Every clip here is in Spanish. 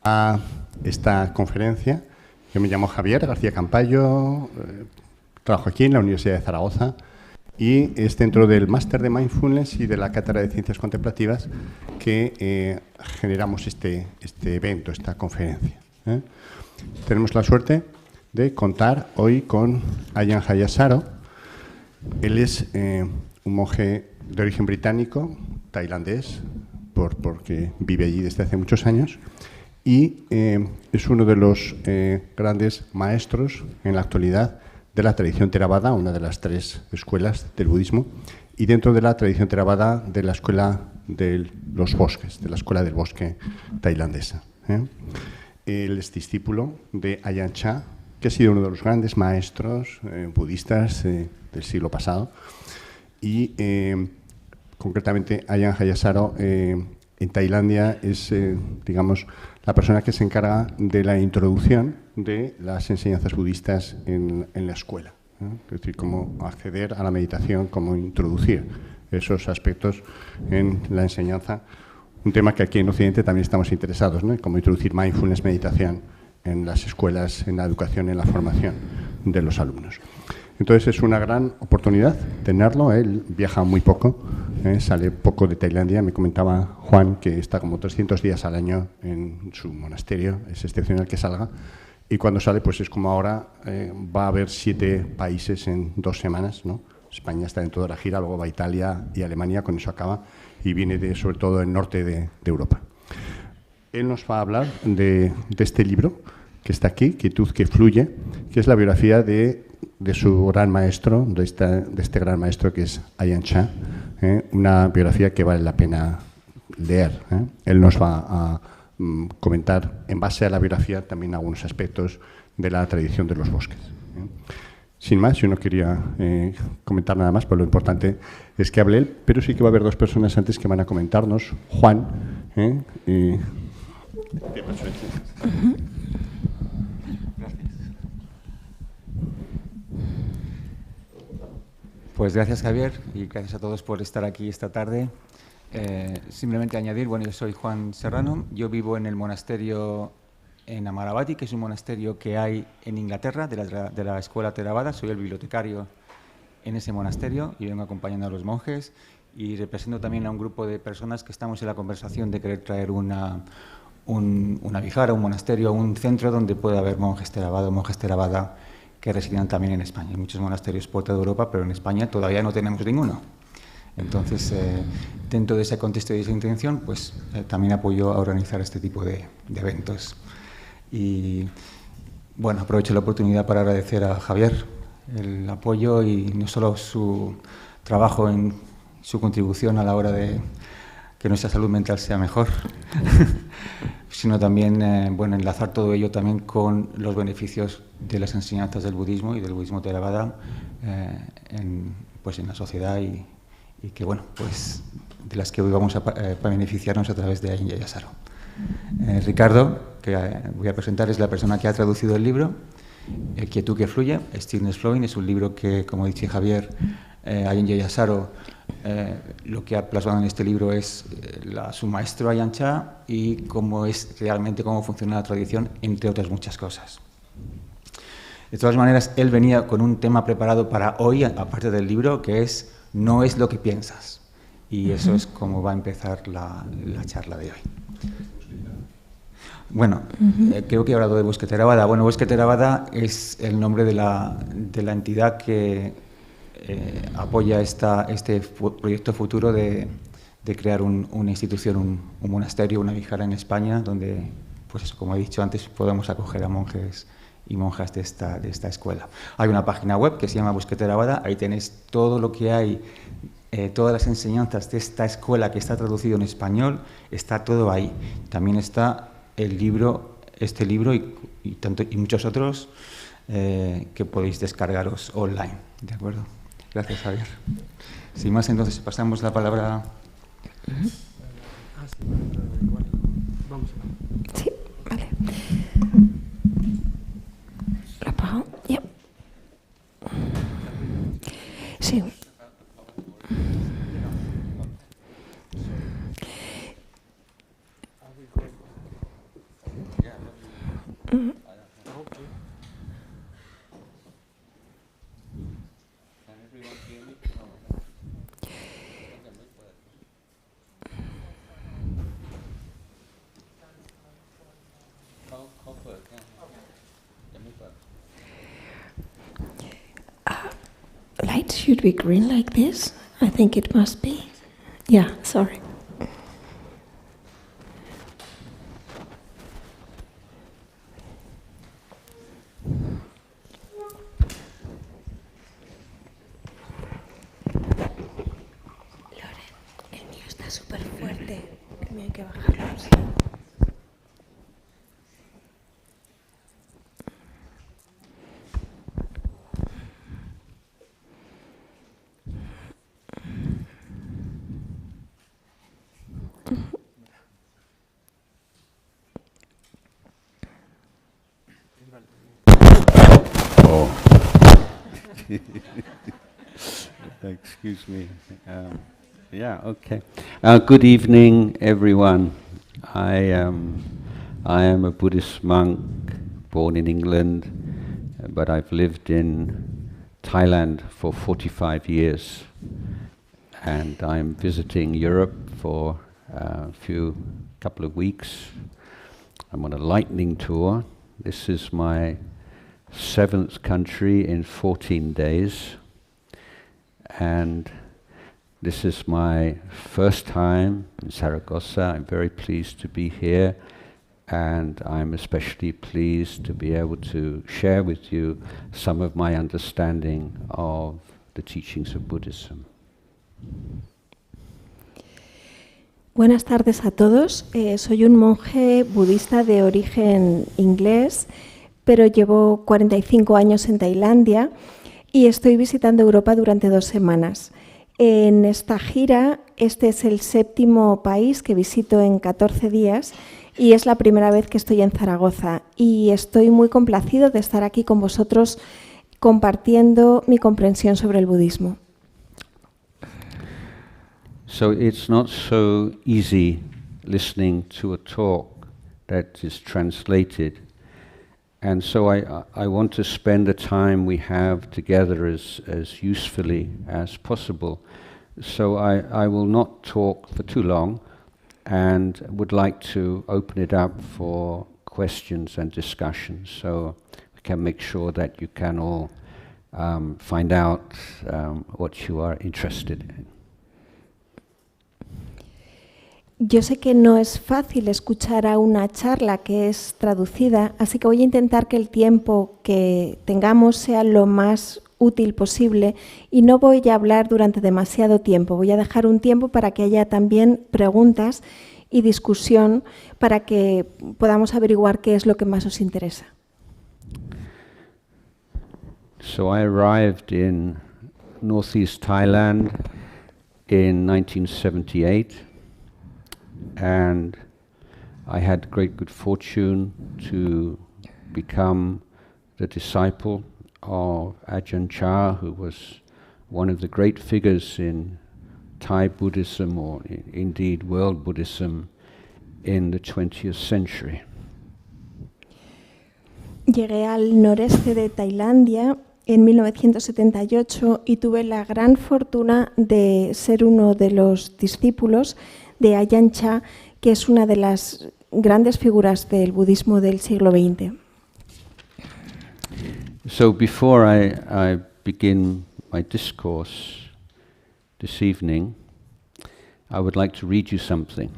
a esta conferencia. Yo me llamo Javier García Campayo, trabajo aquí en la Universidad de Zaragoza y es dentro del máster de Mindfulness y de la cátedra de Ciencias Contemplativas que generamos este evento, esta conferencia. Tenemos la suerte de contar hoy con Ajahn Jayasaro. Él es un monje de origen británico, tailandés, porque vive allí desde hace muchos años, y es uno de los grandes maestros en la actualidad de la tradición Theravada, una de las tres escuelas del budismo, y dentro de la tradición Theravada de la escuela de los bosques, de la escuela del bosque tailandesa. Él es discípulo de Ajahn Chah, que ha sido uno de los grandes maestros budistas del siglo pasado, y concretamente Ajahn Jayasaro en Tailandia es, digamos, la persona que se encarga de la introducción de las enseñanzas budistas en la escuela. Es decir, cómo acceder a la meditación, cómo introducir esos aspectos en la enseñanza. Un tema que aquí en Occidente también estamos interesados, ¿no? Cómo introducir mindfulness, meditación en las escuelas, en la educación, en la formación de los alumnos. Entonces es una gran oportunidad tenerlo. Él viaja muy poco, sale poco de Tailandia. Me comentaba Juan que está como 300 días al año en su monasterio, es excepcional que salga. Y cuando sale, pues es como ahora, va a haber 7 países en 2 semanas, ¿no? España está dentro de la gira, luego va a Italia y Alemania, con eso acaba, y viene sobre todo del norte de Europa. Él nos va a hablar de este libro que está aquí, Quietud, que fluye, que es la biografía de su gran maestro, de este gran maestro que es Ajahn Chah, una biografía que vale la pena leer. Él nos va a comentar, en base a la biografía, también algunos aspectos de la tradición de los bosques. Sin más, yo no quería comentar nada más, pero lo importante es que hable él, pero sí que va a haber 2 personas antes que van a comentarnos, Juan y... Pues gracias, Javier, y gracias a todos por estar aquí esta tarde. Simplemente añadir, bueno, yo soy Juan Serrano, yo vivo en el monasterio en Amaravati, que es un monasterio que hay en Inglaterra, de la escuela Theravada. Soy el bibliotecario en ese monasterio y vengo acompañando a los monjes y represento también a un grupo de personas que estamos en la conversación de querer traer una vihara, un monasterio, un centro donde pueda haber monjes Theravada que residen también en España. Hay muchos monasterios por toda Europa, pero en España todavía no tenemos ninguno. Entonces, dentro de ese contexto y esa intención, pues también apoyo a organizar este tipo de eventos. Y bueno, aprovecho la oportunidad para agradecer a Javier el apoyo y no solo su trabajo en su contribución a la hora de que nuestra salud mental sea mejor, sino también bueno, enlazar todo ello también con los beneficios de las enseñanzas del budismo y del budismo Theravada en la sociedad y que, bueno, pues de las que hoy vamos a beneficiarnos a través de Ajahn Jayasaro. Ricardo, que voy a presentar, es la persona que ha traducido el libro, Quietud, que fluye, Stillness Flowing. Es un libro que, como dice Javier, Ajahn Jayasaro lo que ha plasmado en este libro es su maestro Ajahn Chah y cómo funciona la tradición, entre otras muchas cosas. De todas maneras, él venía con un tema preparado para hoy, aparte del libro, que es no es lo que piensas. Y eso es como va a empezar la charla de hoy. Bueno, creo que he hablado de Bosque Theravada. Bueno, Bosque Theravada es el nombre de la entidad que apoya este proyecto futuro de crear una institución, un monasterio, una vihara en España, donde, pues eso, como he dicho antes, podamos acoger a monjes y monjas de esta escuela. Hay una página web que se llama Bosque Theravada, ahí tenéis todo lo que hay, todas las enseñanzas de esta escuela que está traducido en español, está todo ahí. También está el libro, este libro y muchos otros que podéis descargaros online, ¿de acuerdo? Gracias, Javier. Sin más, entonces pasamos la palabra. Sí, vale. ¿Lo apago? Ya. Sí. light should be green like this. I think it must be. Yeah, sorry. Loren, el mío está súper fuerte. El mío hay que bajarlo. Sí. Oh. Excuse me. Yeah, okay. Good evening, everyone. I am a Buddhist monk born in England, but I've lived in Thailand for 45 years. And I'm visiting Europe for a couple of weeks. I'm on a lightning tour. This is my 7th country in 14 days, and this is my first time in Zaragoza. I'm very pleased to be here, and I'm especially pleased to be able to share with you some of my understanding of the teachings of Buddhism. Buenas tardes a todos. Soy un monje budista de origen inglés, pero llevo 45 años en Tailandia y estoy visitando Europa durante 2 semanas. En esta gira, este es el 7º país que visito en 14 días y es la primera vez que estoy en Zaragoza. Y estoy muy complacido de estar aquí con vosotros compartiendo mi comprensión sobre el budismo. So it's not so easy listening to a talk that is translated. And so I want to spend the time we have together as usefully as possible. So I will not talk for too long and would like to open it up for questions and discussions, so we can make sure that you can all find out what you are interested in. Yo sé que no es fácil escuchar a una charla que es traducida, así que voy a intentar que el tiempo que tengamos sea lo más útil posible y no voy a hablar durante demasiado tiempo. Voy a dejar un tiempo para que haya también preguntas y discusión para que podamos averiguar qué es lo que más os interesa. So I arrived in northeast Thailand in 1978. And I had great good fortune to become the disciple of Ajahn Jayasaro, who was one of the great figures in Thai Buddhism, or indeed world Buddhism, in the 20th century. Llegué al noreste de Tailandia en 1978 y tuve la gran fortuna de ser uno de los discípulos de Ajahn Jayasaro, que es una de las grandes figuras del budismo del siglo XX. So before I begin my discourse this evening, I would like to read you something.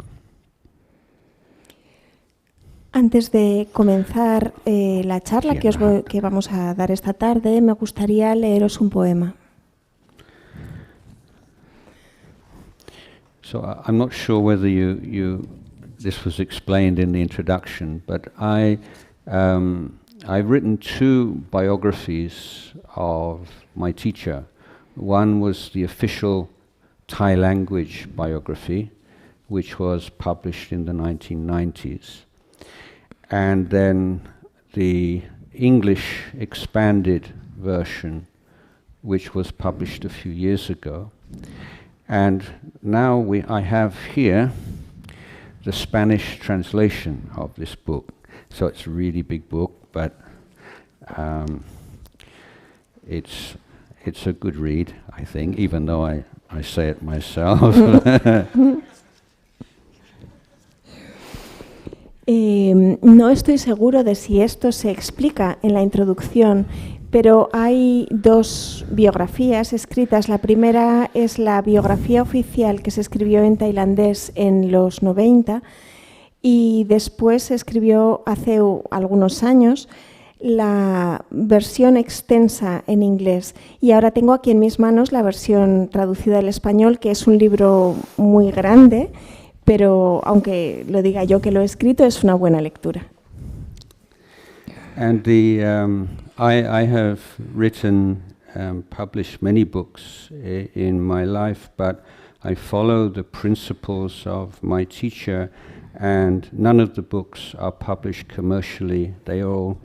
Antes de comenzar la charla que vamos a dar esta tarde, me gustaría leeros un poema. So I'm not sure whether this was explained in the introduction, but I've written 2 biographies of my teacher. One was the official Thai language biography, which was published in the 1990s. And then the English expanded version, which was published a few years ago. And now I have here the Spanish translation of this book. So it's a really big book, but it's a good read, I think, even though I say it myself. No estoy seguro de si esto se explica en la introducción, pero hay dos biografías escritas. La primera es la biografía oficial que se escribió en tailandés en los 90 y después se escribió hace algunos años la versión extensa en inglés. Y ahora tengo aquí en mis manos la versión traducida al español, que es un libro muy grande, pero aunque lo diga yo que lo he escrito, es una buena lectura. And I have written, published many books in my life, but I follow the principles of my teacher, and none of the books are published commercially. They are all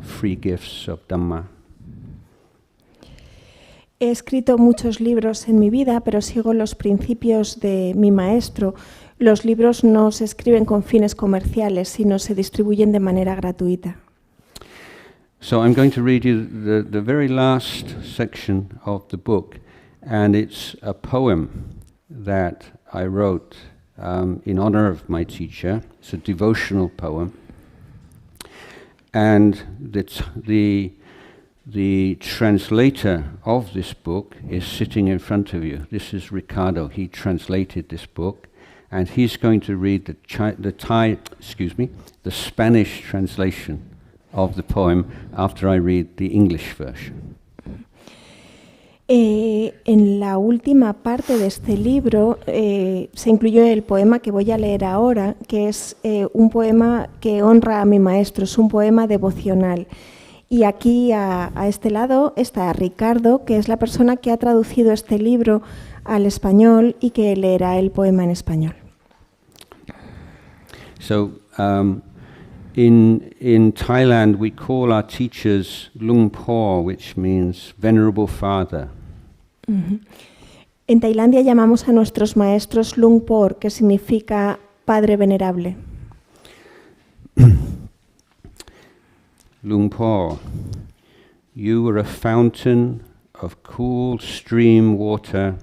free gifts of Dharma. He escrito muchos libros en mi vida, pero sigo los principios de mi maestro. Los libros no se escriben con fines comerciales, sino se distribuyen de manera gratuita. So I'm going to read you the very last section of the book, and it's a poem that I wrote in honor of my teacher. It's a devotional poem, and the translator of this book is sitting in front of you. This is Ricardo. He translated this book, and he's going to read the Spanish translation of the poem after I read the English version. En la última parte de este libro se incluyó el poema que voy a leer ahora, que es un poema que honra a mi maestro, es un poema devocional. Y aquí a este lado está Ricardo, que es la persona que ha traducido este libro al español y que leerá el poema en español. So, in Thailand, we call our teachers Lung Po, which means venerable father. Uh-huh. En Tailandia llamamos a nuestros maestros Lung Por, que significa padre venerable. Lung Po, you were a fountain of cool stream water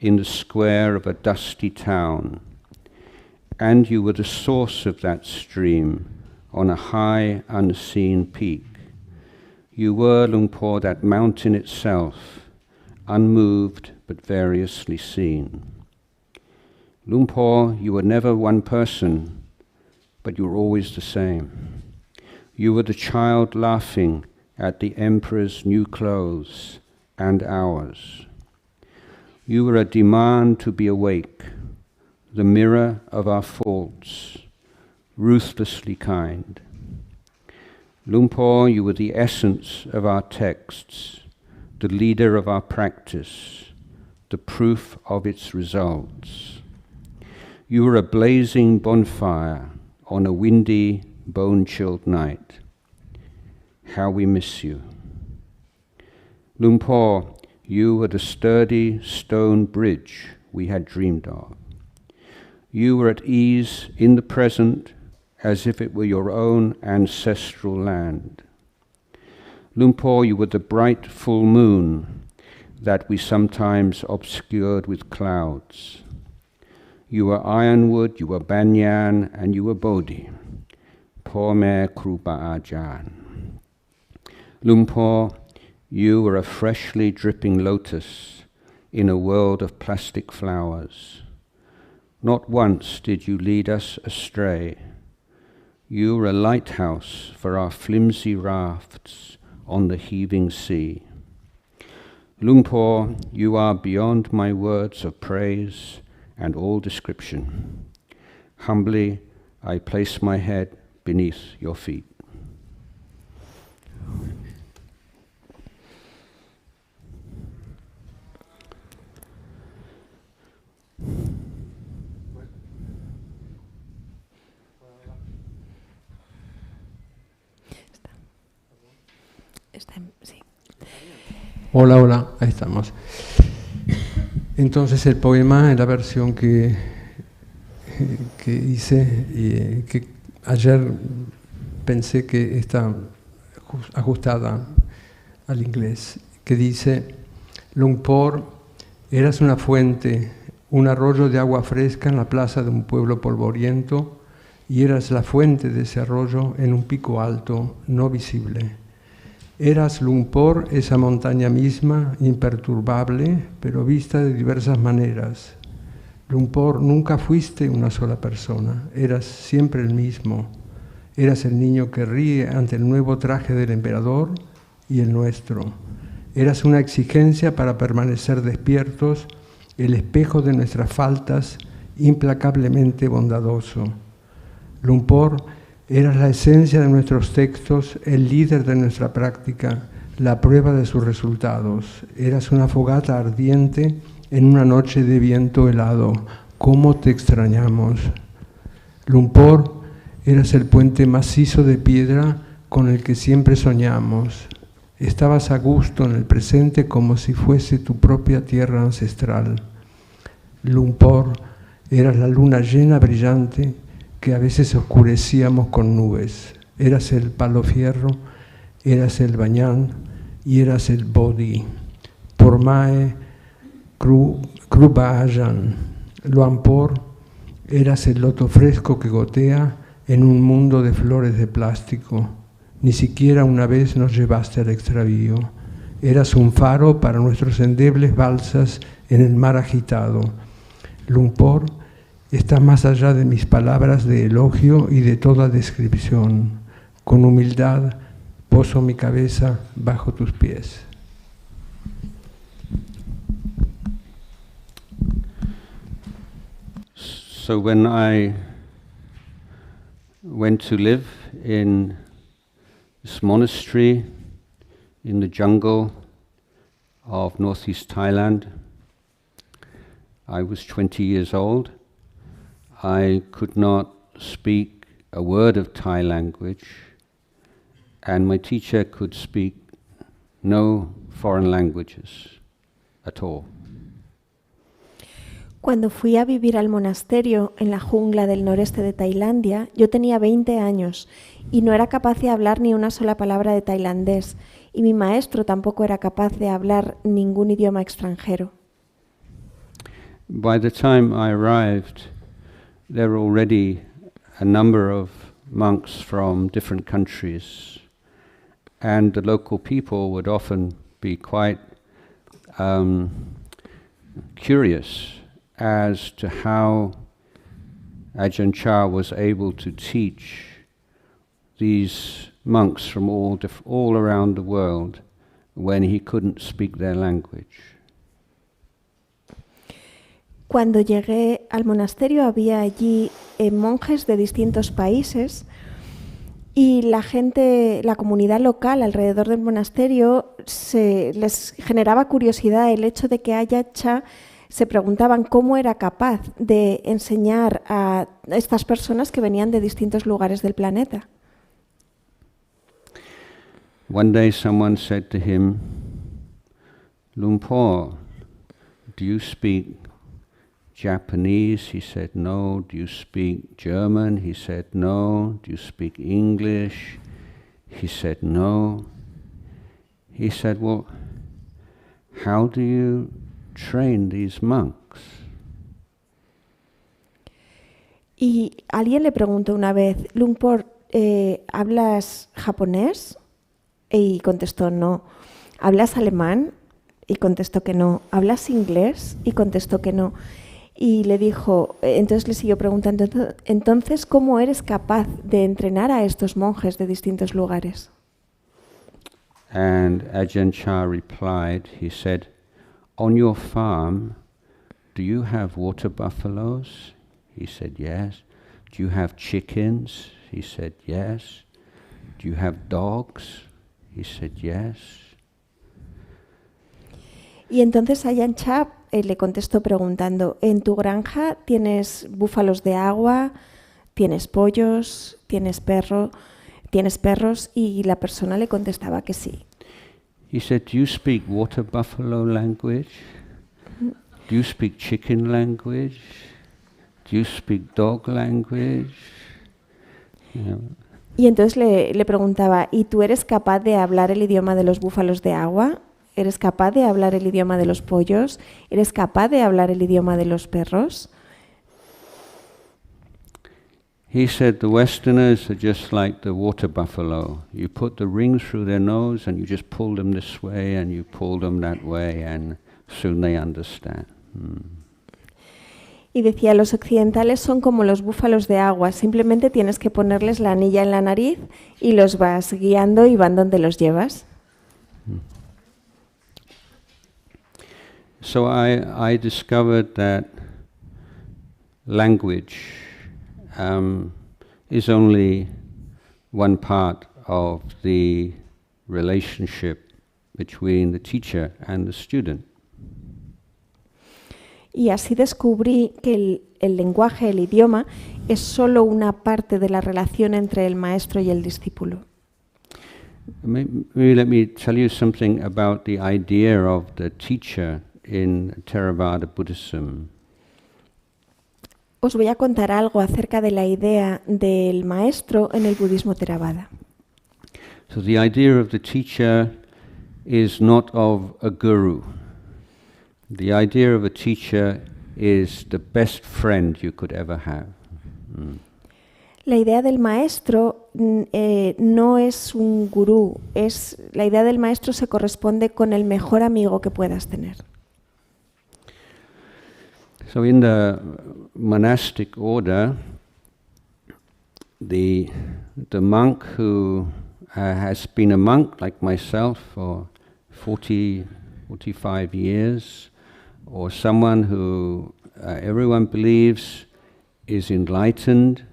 in the square of a dusty town, and you were the source of that stream on a high, unseen peak. You were, Lung Po, that mountain itself, unmoved but variously seen. Lung Po, you were never one person, but you were always the same. You were the child laughing at the emperor's new clothes and ours. You were a demand to be awake, the mirror of our faults, ruthlessly kind. Lung Po, you were the essence of our texts, the leader of our practice, the proof of its results. You were a blazing bonfire on a windy, bone-chilled night. How we miss you. Lung Po, you were the sturdy stone bridge we had dreamed of. You were at ease in the present, as if it were your own ancestral land. Lung Po, you were the bright full moon that we sometimes obscured with clouds. You were ironwood, you were banyan, and you were bodhi. Po me krupa Ajahn. Lung Po, you were a freshly dripping lotus in a world of plastic flowers. Not once did you lead us astray. You were a lighthouse for our flimsy rafts on the heaving sea. Lung Po, you are beyond my words of praise and all description. Humbly, I place my head beneath your feet. Sí. Hola, hola, ahí estamos. Entonces el poema en la versión que hice, que ayer pensé que está ajustada al inglés, que dice: Lung Po, eras una fuente, un arroyo de agua fresca en la plaza de un pueblo polvoriento, y eras la fuente de ese arroyo en un pico alto, no visible. Eras Lumpur, esa montaña misma, imperturbable, pero vista de diversas maneras. Lumpur, nunca fuiste una sola persona, eras siempre el mismo. Eras el niño que ríe ante el nuevo traje del emperador y el nuestro. Eras una exigencia para permanecer despiertos, el espejo de nuestras faltas, implacablemente bondadoso. Lumpur, eras la esencia de nuestros textos, el líder de nuestra práctica, la prueba de sus resultados. Eras una fogata ardiente en una noche de viento helado. ¿Cómo te extrañamos? Lumpur, eras el puente macizo de piedra con el que siempre soñamos. Estabas a gusto en el presente como si fuese tu propia tierra ancestral. Lumpur, eras la luna llena brillante que a veces oscurecíamos con nubes. Eras el palo fierro, eras el bañán y eras el bodhi. Pormae Kruba Ajahn. Lumpur, eras el loto fresco que gotea en un mundo de flores de plástico. Ni siquiera una vez nos llevaste al extravío. Eras un faro para nuestros endebles balsas en el mar agitado. Lumpur, estás más allá de mis palabras de elogio y de toda descripción. Con humildad poso mi cabeza bajo tus pies. So when I went to live in this monastery in the jungle of northeast Thailand, I was 20 years old. I could not speak a word of Thai language, and my teacher could speak no foreign languages at all. Cuando fui a vivir al monasterio en la jungla del noreste de Tailandia, yo tenía 20 años y no era capaz de hablar ni una sola palabra de tailandés, y mi maestro tampoco era capaz de hablar ningún idioma extranjero. By the time I arrived, there were already a number of monks from different countries, and the local people would often be quite curious as to how Ajahn Chah was able to teach these monks from all around the world when he couldn't speak their language. Cuando llegué al monasterio había allí monjes de distintos países y la gente, la comunidad local alrededor del monasterio les generaba curiosidad el hecho de que Ajahn Chah se preguntaban cómo era capaz de enseñar a estas personas que venían de distintos lugares del planeta. One day someone said to him, Lumpur, do you speak Japanese? He said, no. Do you speak German? He said, no. Do you speak English? He said, no. He said, well, how do you train these monks? Y alguien le preguntó una vez, Lumpur, ¿hablas japonés? Y contestó no. ¿Hablas alemán? Y contestó que no. ¿Hablas inglés? Y contestó que no. Y le dijo, entonces le siguió preguntando, entonces, ¿cómo eres capaz de entrenar a estos monjes de distintos lugares? And Ajahn Chah replied, he said, on your farm, do you have water buffaloes? He said, yes. Do you have chickens? He said, yes. Do you have dogs? He said, yes. Y entonces Ajahn Chah le contestó preguntando, ¿en tu granja tienes búfalos de agua, tienes pollos, tienes perros? Y la persona le contestaba que sí. He said, do you speak water buffalo language? Do you speak chicken language? Do you speak dog language? You know. Y entonces le preguntaba, ¿y tú eres capaz de hablar el idioma de los búfalos de agua? ¿Eres capaz de hablar el idioma de los pollos? ¿Eres capaz de hablar el idioma de los perros? He said the Westerners are just like the water buffalo. You put the rings through their nose and you just pull them this way and you pull them that way and soon they understand. Y decía, los occidentales son como los búfalos de agua, simplemente tienes que ponerles la anilla en la nariz y los vas guiando y van donde los llevas. So I discovered that language is only one part of the relationship between the teacher and the student. Y así descubrí que el lenguaje, el idioma, es solo una parte de la relación entre el maestro y el discípulo. Maybe let me tell you something about the idea of the teacher in Theravada Buddhism. Os voy a contar algo acerca de la idea del maestro en el budismo Theravada. So the idea of the teacher is not of a guru. The idea of a teacher is the best friend you could ever have. La idea del maestro no es un gurú, la idea del maestro se corresponde con el mejor amigo que puedas tener. So in the monastic order, the monk who has been a monk like myself for 45 years, or someone who everyone believes is enlightened,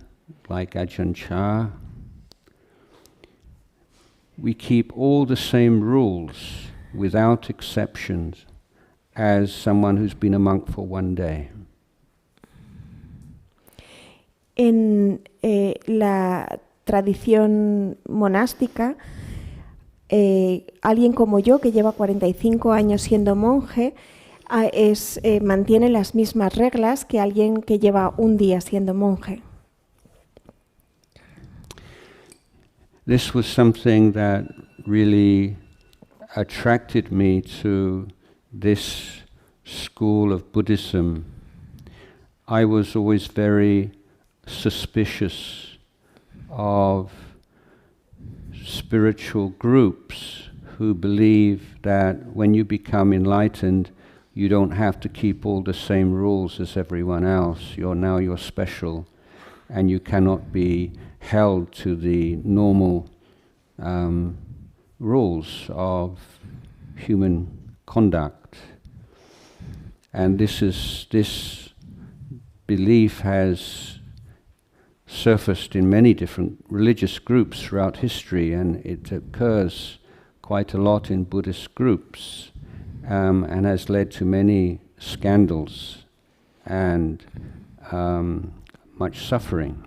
like Ajahn Jayasaro, we keep all the same rules without exceptions as someone who's been a monk for one day. En la tradición monástica, alguien como yo, que lleva 45 años siendo monje, mantiene las mismas reglas que alguien que lleva un día siendo monje. This was something that really attracted me to this school of Buddhism. I was always very suspicious of spiritual groups who believe that when you become enlightened, you don't have to keep all the same rules as everyone else. You're special, and you cannot be held to the normal rules of human conduct. And this belief has surfaced in many different religious groups throughout history, and it occurs quite a lot in Buddhist groups, and has led to many scandals and much suffering.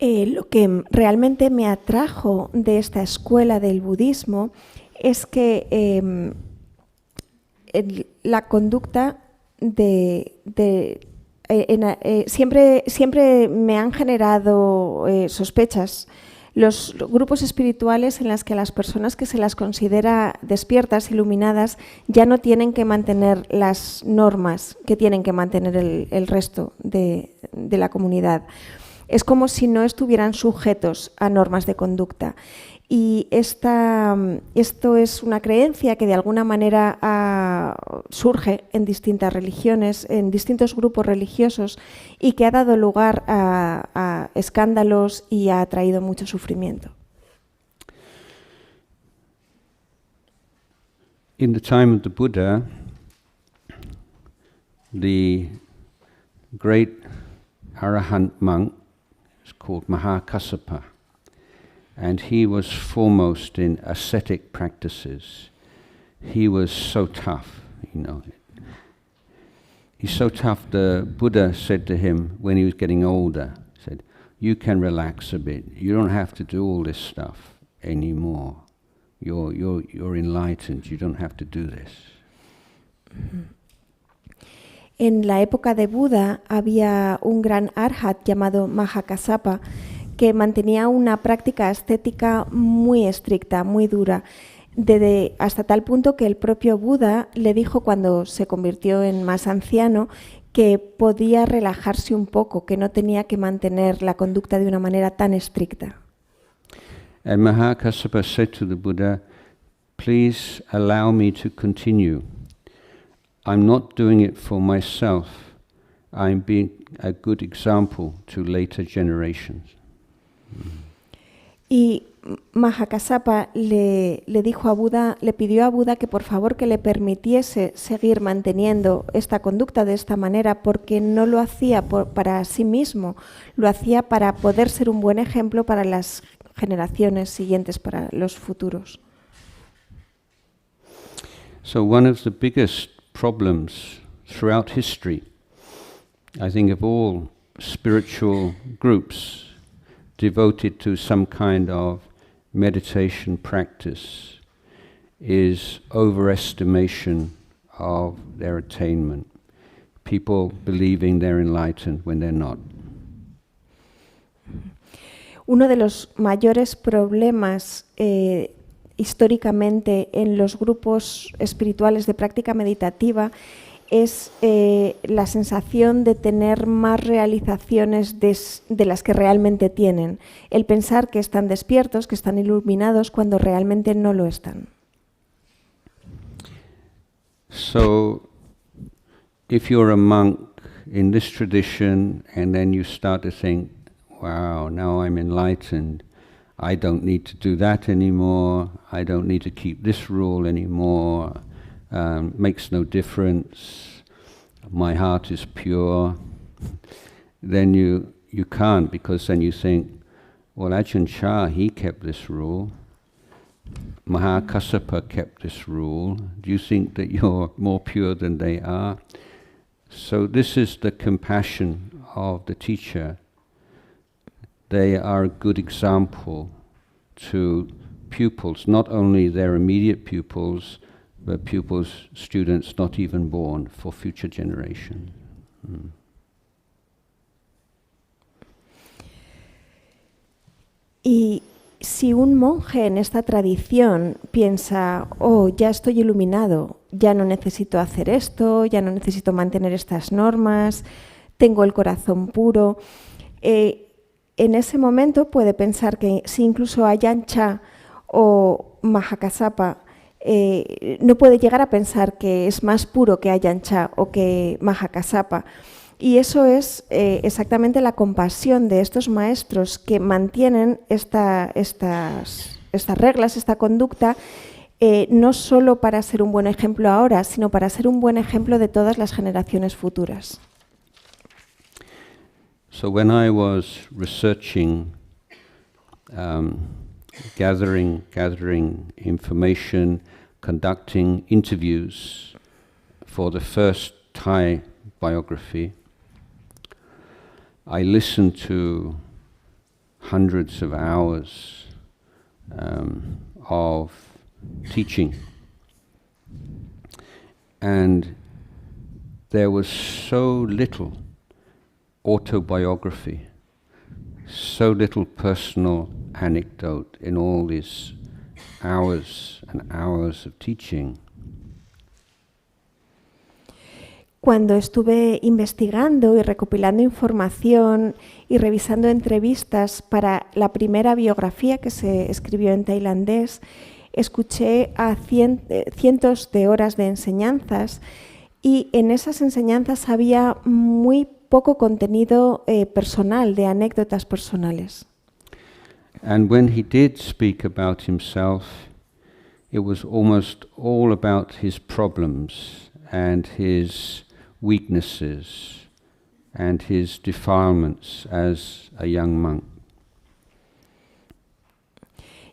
Lo que realmente me atrajo de esta escuela del budismo es que la conducta siempre me han generado sospechas. Los grupos espirituales en los que las personas que se las considera despiertas, iluminadas, ya no tienen que mantener las normas que tienen que mantener el resto de la comunidad. Es como si no estuvieran sujetos a normas de conducta. Y esto es una creencia que de alguna manera surge en distintas religiones, en distintos grupos religiosos, y que ha dado lugar a escándalos y ha traído mucho sufrimiento. In the time of the Buddha, the great arahant monk is called Mahakassapa. And he was foremost in ascetic practices. He was so tough, you know. He's so tough, the Buddha said to him when he was getting older, said, you can relax a bit. You don't have to do all this stuff anymore. You're enlightened. You don't have to do this. En la época de Buda había un gran arhat llamado Mahakassapa, que mantenía una práctica ascética muy estricta, muy dura. hasta tal punto que el propio Buda le dijo cuando se convirtió en más anciano que podía relajarse un poco, que no tenía que mantener la conducta de una manera tan estricta. And Mahakassapa said to the Buddha, "Please allow me to continue. I'm not doing it for myself. I'm being a good example to later generations." Y Mahakassapa le dijo a Buda, le pidió a Buda que por favor que le permitiese seguir manteniendo esta conducta de esta manera, porque no lo hacía para sí mismo, lo hacía para poder ser un buen ejemplo para las generaciones siguientes, para los futuros. So one of the biggest problems throughout history, I think, of all spiritual groups devoted to some kind of meditation practice is overestimation of their attainment. People believing they're enlightened when they're not. Uno de los mayores problemas históricamente en los grupos espirituales de práctica meditativa es la sensación de tener más realizaciones de las que realmente tienen. El pensar que están despiertos, que están iluminados, cuando realmente no lo están. So, if you're a monk in this tradition and then you start to think, wow, now I'm enlightened, I don't need to do that anymore, I don't need to keep this rule anymore, makes no difference, my heart is pure, then you can't, because then you think, well, Ajahn Chah, he kept this rule, Mahakassapa kept this rule, do you think that you're more pure than they are? So this is the compassion of the teacher. They are a good example to pupils, not only their immediate pupils, but pupils, students not even born, for future generations. Y si un monje en esta tradición piensa, oh, ya estoy iluminado, ya no necesito hacer esto, ya no necesito mantener estas normas, tengo el corazón puro, en ese momento puede pensar que si incluso Ajahn Chah o Mahakassapa no puede llegar a pensar que es más puro que Ajahn Chah o que Mahakassapa. Y eso es exactamente la compasión de estos maestros que mantienen estas reglas, esta conducta, no solo para ser un buen ejemplo ahora, sino para ser un buen ejemplo de todas las generaciones futuras. So when I was researching, gathering information, conducting interviews for the first Thai biography, I listened to hundreds of hours of teaching, and there was so little autobiography, so little personal anecdote in all these hours and hours of teaching. Cuando estuve investigando y recopilando información y revisando entrevistas para la primera biografía que se escribió en tailandés, escuché a cientos de horas de enseñanzas, y en esas enseñanzas había muy poco contenido personal, de anécdotas personales. And when he did speak about himself, it was almost all about his problems and his weaknesses and his defilements as a young monk.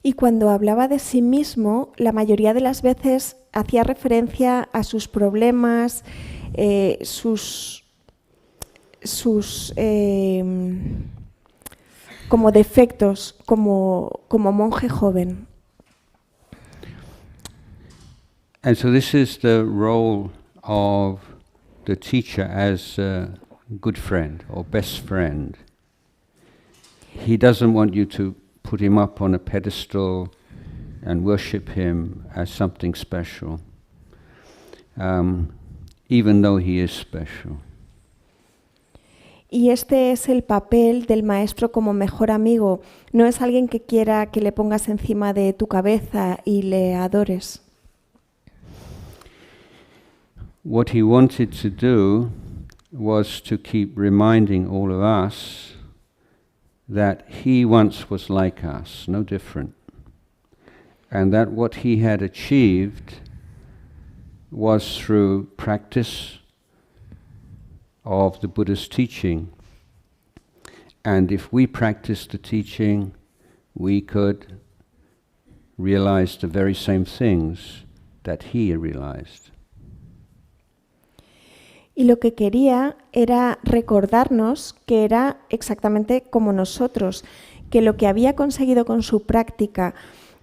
Y cuando hablaba de sí mismo, la mayoría de las veces hacía referencia a sus problemas, sus como defectos, como monje joven. And so this is the role of the teacher as a good friend or best friend. He doesn't want you to put him up on a pedestal and worship him as something special, even though he is special. Y este es el papel del maestro como mejor amigo. No es alguien que quiera que le pongas encima de tu cabeza y le adores. What he wanted to do was to keep reminding all of us that he once was like us, no different, and that what he had achieved was through practice of the Buddha's teaching. And if we practiced the teaching, we could realize the very same things that he realized. Y lo que quería era recordarnos que era exactamente como nosotros, que lo que había conseguido con su práctica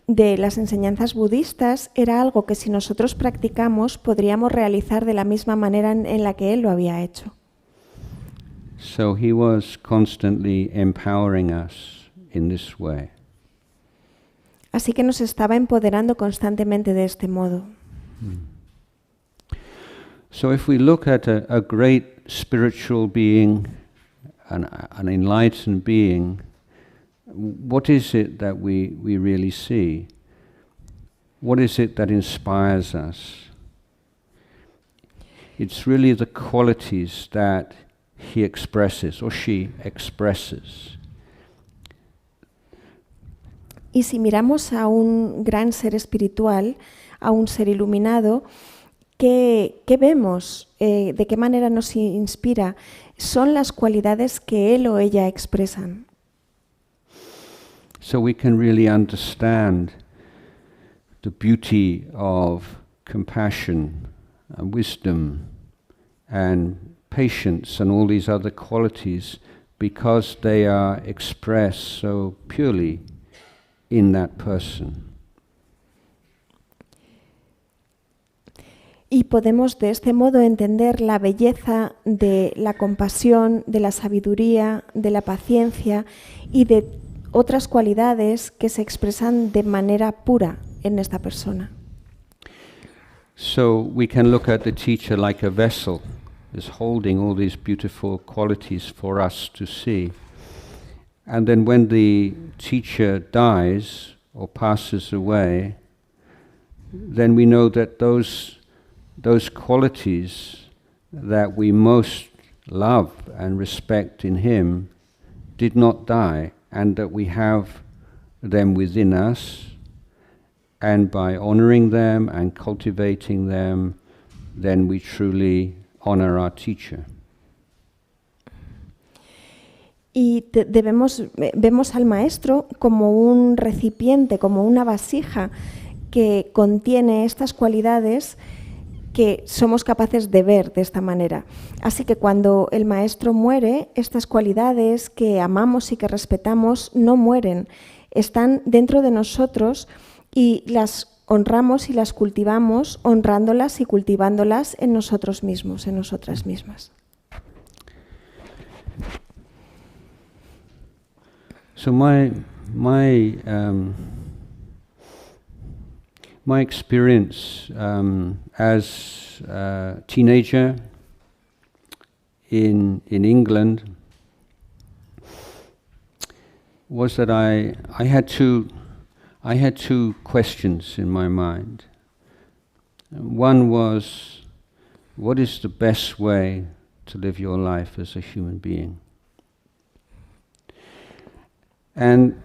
de las enseñanzas budistas era algo que si nosotros practicamos podríamos realizar de la misma manera en la que él lo había hecho. So he was constantly empowering us in this way. Así que nos estaba empoderando constantemente de este modo. So if we look at a great spiritual being, an enlightened being, what is it that we really see? What is it that inspires us? It's really the qualities that he expresses or she expresses. Y si miramos a un gran ser espiritual, a un ser iluminado, ¿qué vemos? ¿De qué manera nos inspira? Son las cualidades que él o ella expresan. So we can really understand the beauty of compassion and wisdom and patience and all these other qualities because they are expressed so purely in that person. Y podemos de este modo entender la belleza de la compasión, de la sabiduría, de la paciencia y de otras cualidades que se expresan de manera pura en esta persona. So we can look at the teacher like a vessel, is holding all these beautiful qualities for us to see. And then when the teacher dies or passes away, then we know that those qualities that we most love and respect in him did not die, and that we have them within us, and by honoring them and cultivating them, then we truly honor our teacher. Y vemos al maestro como un recipiente, como una vasija que contiene estas cualidades que somos capaces de ver de esta manera. Así que cuando el maestro muere, estas cualidades que amamos y que respetamos no mueren, están dentro de nosotros y las honramos y las cultivamos, honrándolas y cultivándolas en nosotros mismos, en nosotras mismas. So my experience as a teenager in England was that I had two questions in my mind. One was, what is the best way to live your life as a human being? And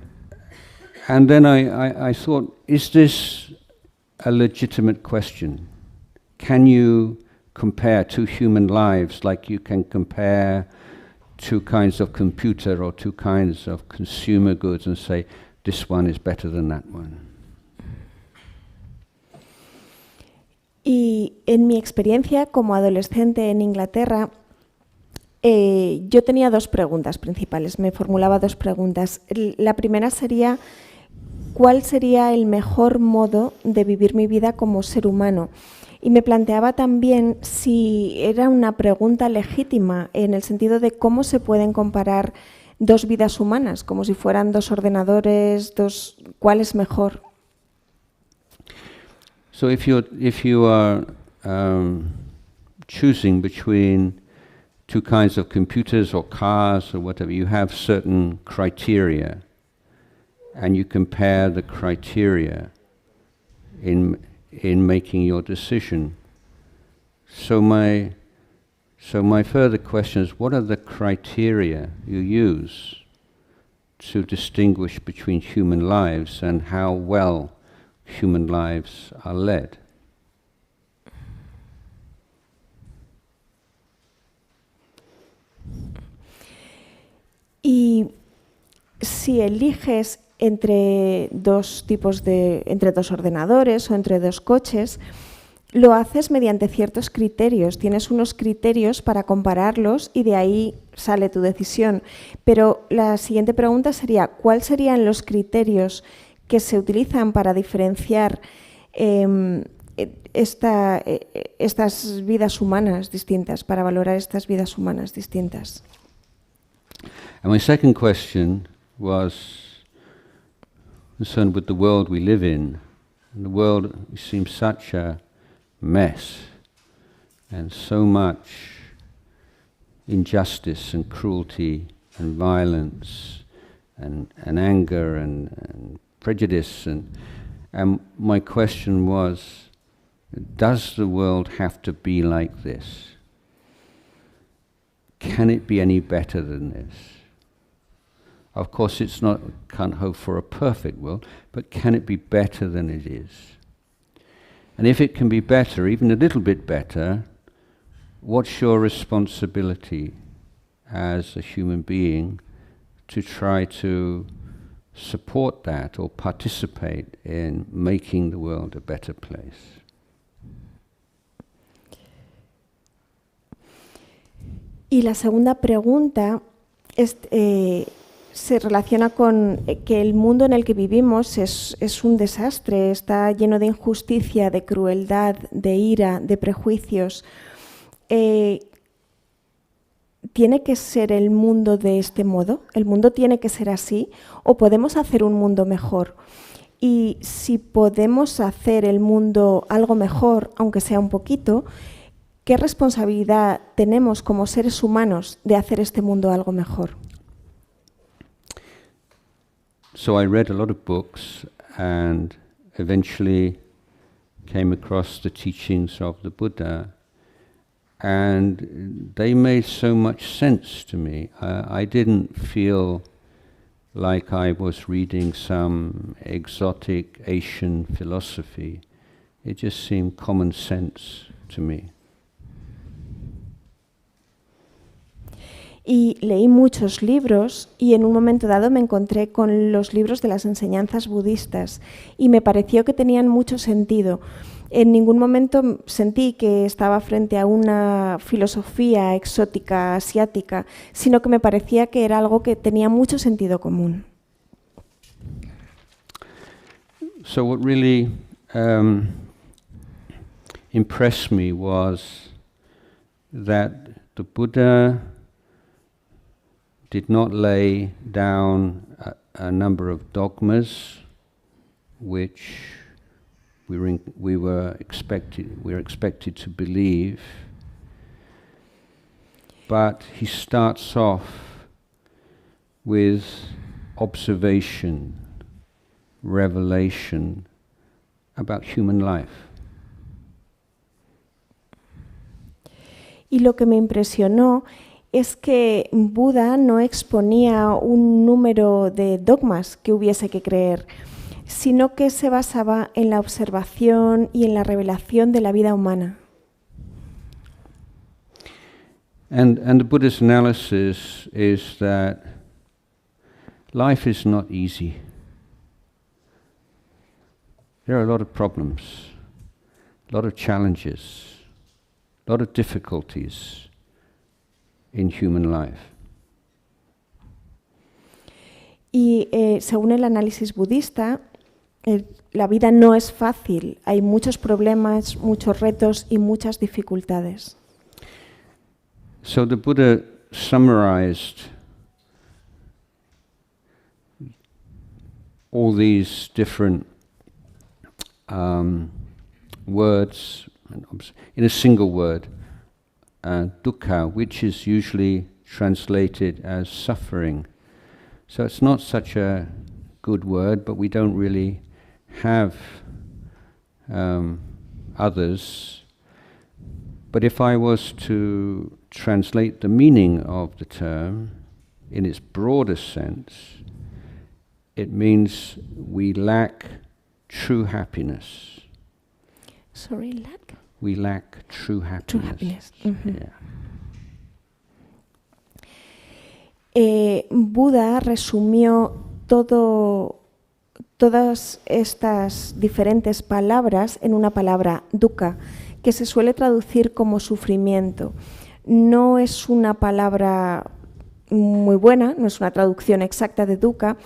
then I thought, is this a legitimate question? Can you compare two human lives like you can compare two kinds of computer or two kinds of consumer goods and say, this one is better than that one? Y en mi experiencia como adolescente en Inglaterra, yo tenía dos preguntas principales, me formulaba dos preguntas. La primera sería, ¿cuál sería el mejor modo de vivir mi vida como ser humano? Y me planteaba también si era una pregunta legítima en el sentido de cómo se pueden comparar dos vidas humanas, como si fueran dos ordenadores, ¿cuál es mejor? So if you are choosing between two kinds of computers or cars or whatever, you have certain criteria, and you compare the criteria in making your decision. So my further question is, what are the criteria you use to distinguish between human lives and how well human lives are led? Y si eliges entre dos ordenadores o entre dos coches, lo haces mediante ciertos criterios. Tienes unos criterios para compararlos y de ahí sale tu decisión. Pero la siguiente pregunta sería, ¿cuáles serían los criterios que se utilizan para diferenciar estas vidas humanas distintas, para valorar estas vidas humanas distintas? And my second question was concerned with the world we live in. And the world seems such a mess, and so much injustice and cruelty and violence and anger and prejudice. And my question was, does the world have to be like this? Can it be any better than this? Of course, can't hope for a perfect world, but can it be better than it is? And if it can be better, even a little bit better, what's your responsibility as a human being to try to support that or participate in making the world a better place? Y la segunda pregunta se relaciona con que el mundo en el que vivimos es un desastre, está lleno de injusticia, de crueldad, de ira, de prejuicios. ¿Tiene que ser el mundo de este modo? ¿El mundo tiene que ser así? ¿O podemos hacer un mundo mejor? Y si podemos hacer el mundo algo mejor, aunque sea un poquito, ¿qué responsabilidad tenemos como seres humanos de hacer este mundo algo mejor? So I read a lot of books and eventually came across the teachings of the Buddha, and they made so much sense to me. I didn't feel like I was reading some exotic Asian philosophy. It just seemed common sense to me. Y leí muchos libros y en un momento dado me encontré con los libros de las enseñanzas budistas y me pareció que tenían mucho sentido. En ningún momento sentí que estaba frente a una filosofía exótica asiática, sino que me parecía que era algo que tenía mucho sentido común. So what really impressed me was that the Buddha did not lay down a number of dogmas which we were expected to believe, but he starts off with observation, revelation about human life. Y lo que me impresionó es que Buda no exponía un número de dogmas que hubiese que creer, sino que se basaba en la observación y en la revelación de la vida humana. And the Buddha's analysis is that life is not easy. There are a lot of problems, a lot of challenges, a lot of difficulties in human life. Y según el análisis budista, la vida no es fácil, hay muchos problemas, muchos retos y muchas dificultades. So the Buddha summarized all these different words, in a single word, dukkha, which is usually translated as suffering. So it's not such a good word, but we don't really have others. But if I was to translate the meaning of the term in its broadest sense, it means we lack true happiness. Sorry, lack? We lack true happiness. True happiness. Yeah. Buda resumió todas estas diferentes palabras en una palabra, dukkha, que se suele traducir como sufrimiento. No es una palabra muy buena, no es una traducción exacta de dukkha,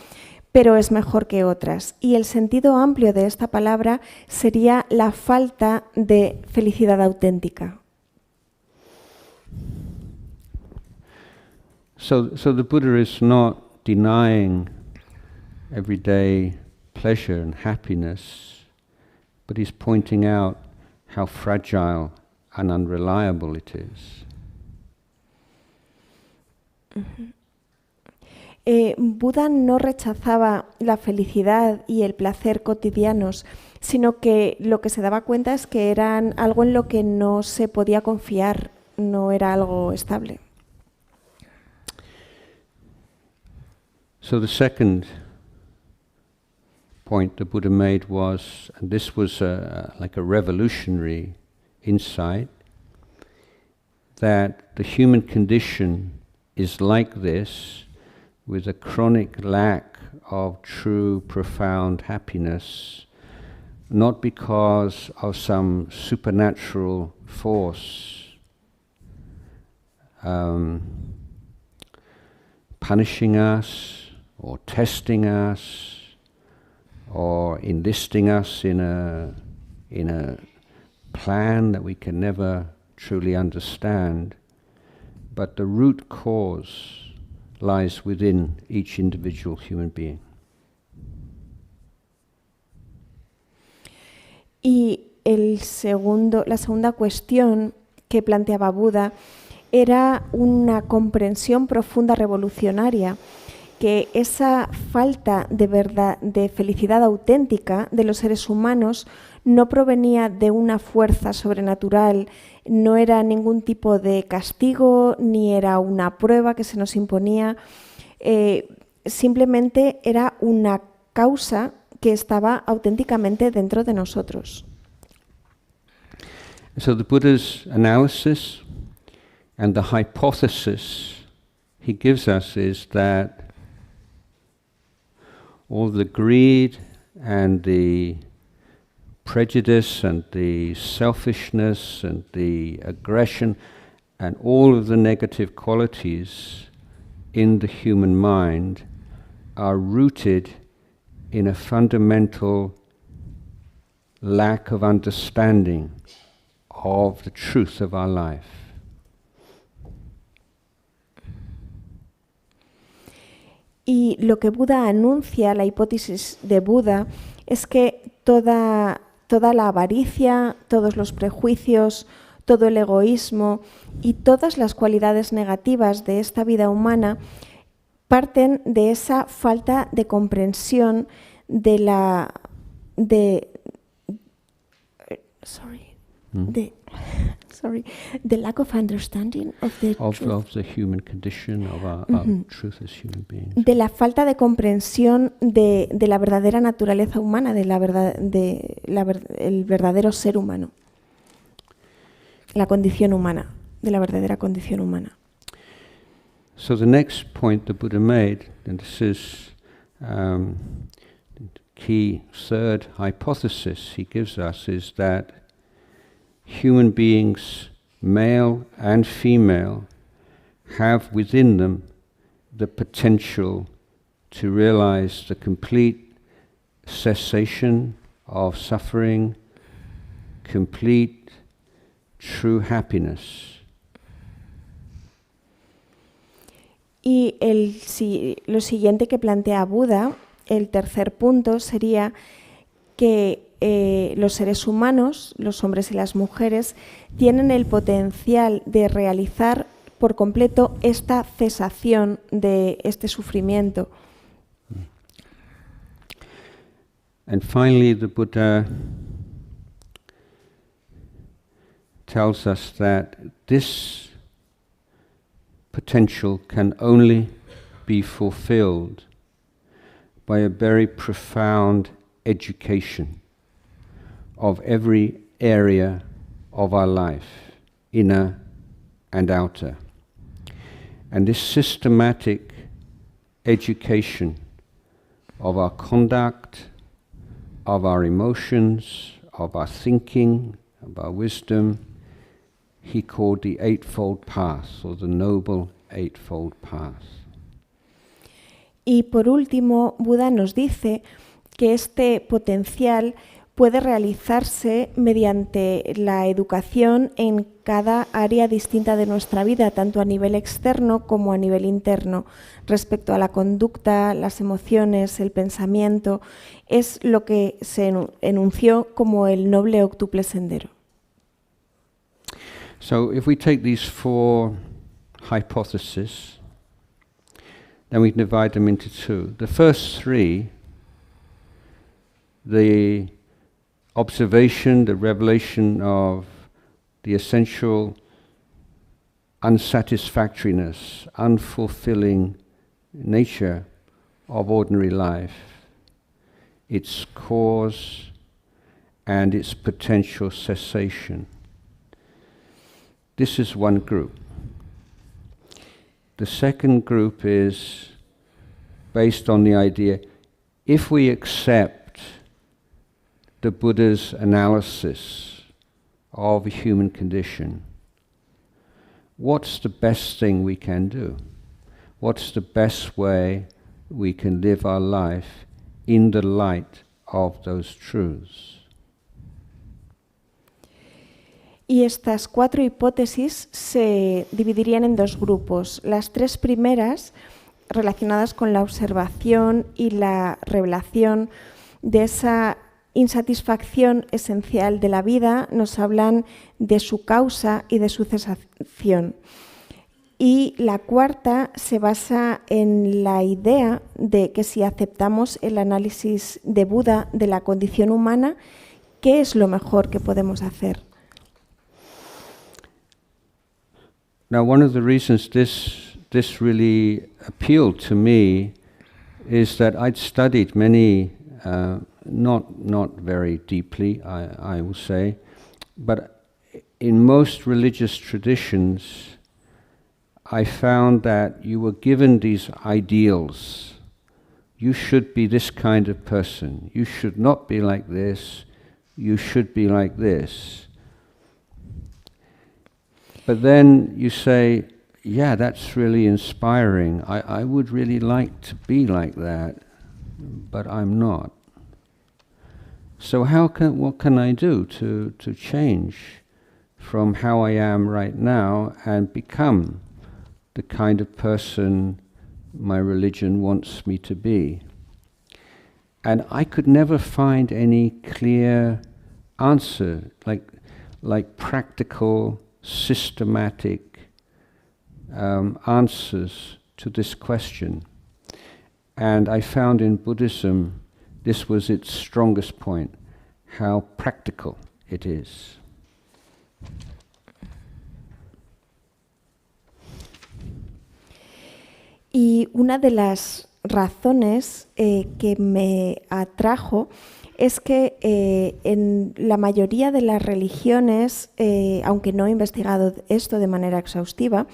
pero es mejor que otras. Y el sentido amplio de esta palabra sería la falta de felicidad auténtica. So the Buddha is not denying everyday pleasure and happiness, but he's pointing out how fragile and unreliable it is. Buda no rechazaba la felicidad y el placer cotidianos, sino que lo que se daba cuenta es que eran algo en lo que no se podía confiar, no era algo estable. So the second point the Buddha made was, and this was like a revolutionary insight, that the human condition is like this, with a chronic lack of true, profound happiness, not because of some supernatural force punishing us, or testing us, or enlisting us in a plan that we can never truly understand, but the root cause lies within each individual human being. Y la segunda cuestión que planteaba Buda era una comprensión profunda revolucionaria, que esa falta de felicidad auténtica de los seres humanos no provenía de una fuerza sobrenatural, no era ningún tipo de castigo, ni era una prueba que se nos imponía, simplemente era una causa que estaba auténticamente dentro de nosotros. So the Buddha's analysis and the hypothesis he gives us is that all the greed and the prejudice and the selfishness and the aggression and all of the negative qualities in the human mind are rooted in a fundamental lack of understanding of the truth of our life. Y lo que Buda anuncia, la hipótesis de Buda, es que toda la avaricia, todos los prejuicios, todo el egoísmo y todas las cualidades negativas de esta vida humana parten de esa falta de comprensión the lack of understanding of the truth. Of the human condition, of our truth as human beings. De la falta de comprensión de la verdadera naturaleza humana, el verdadero ser humano, la condición humana, de la verdadera condición humana. So the next point the Buddha made, and this is the key third hypothesis he gives us, is that human beings, male and female, have within them the potential to realize the complete cessation of suffering, complete true happiness. Y lo siguiente que plantea Buda, el tercer punto, sería que los seres humanos, los hombres y las mujeres, tienen el potencial de realizar por completo esta cesación de este sufrimiento. And finally, the Buddha tells us that this potential can only be fulfilled by a very profound education of every area of our life, inner and outer. And this systematic education of our conduct, of our emotions, of our thinking, of our wisdom, he called the Eightfold Path, or the Noble Eightfold Path. Y por último, Buda nos dice que este potencial puede realizarse mediante la educación en cada área distinta de nuestra vida, tanto a nivel externo como a nivel interno, respecto a la conducta, las emociones, el pensamiento. Es lo que se enunció como el noble octuple sendero. So if we take these four hypotheses, then we can divide them into two. The first three, the observation, the revelation of the essential unsatisfactoriness, unfulfilling nature of ordinary life, its cause and its potential cessation. This is one group. The second group is based on the idea, if we accept the Buddha's analysis of the human condition, what's the best thing we can do? What's the best way we can live our life in the light of those truths? Y estas cuatro hipótesis se dividirían en dos grupos. Las tres primeras, relacionadas con la observación y la revelación de esa insatisfacción esencial de la vida, nos hablan de su causa y de su cesación. Y la cuarta se basa en la idea de que si aceptamos el análisis de Buda de la condición humana, ¿qué es lo mejor que podemos hacer? Now, one of the reasons this really appealed to me is that I'd studied many, not very deeply, I will say, but in most religious traditions, I found that you were given these ideals. You should be this kind of person. You should not be like this. You should be like this. But then you say, yeah, that's really inspiring. I would really like to be like that, but I'm not. So what can I do to change from how I am right now and become the kind of person my religion wants me to be? And I could never find any clear answer, like practical, systematic answers to this question. And I found in Buddhism this was its strongest point, how practical it is. Y una de las razones que me atrajo es que en la mayoría de las religiones, aunque no he investigado esto de manera exhaustiva,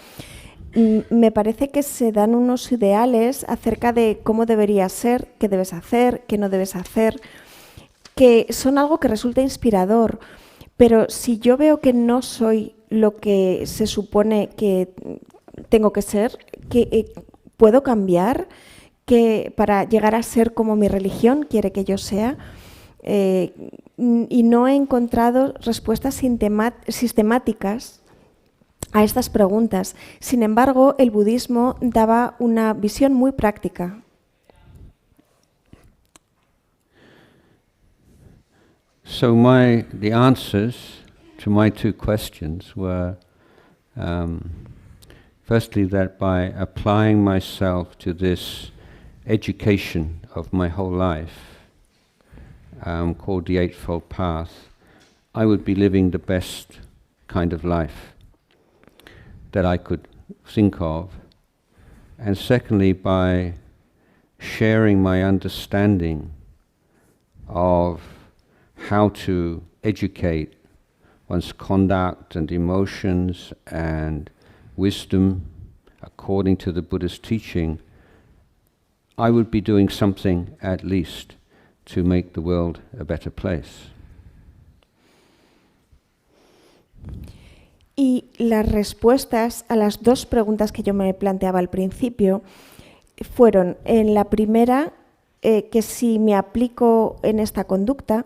me parece que se dan unos ideales acerca de cómo debería ser, qué debes hacer, qué no debes hacer, que son algo que resulta inspirador. Pero si yo veo que no soy lo que se supone que tengo que ser, que puedo cambiar, que para llegar a ser como mi religión quiere que yo sea, y no he encontrado respuestas sistemáticas a estas preguntas. Sin embargo, el budismo daba una visión muy práctica. So the answers to my two questions were, firstly, that by applying myself to this education of my whole life, called the Eightfold Path, I would be living the best kind of life that I could think of. And secondly, by sharing my understanding of how to educate one's conduct and emotions and wisdom according to the Buddha's teaching, I would be doing something at least to make the world a better place. Y las respuestas a las dos preguntas que yo me planteaba al principio fueron, en la primera, que si me aplico en esta conducta,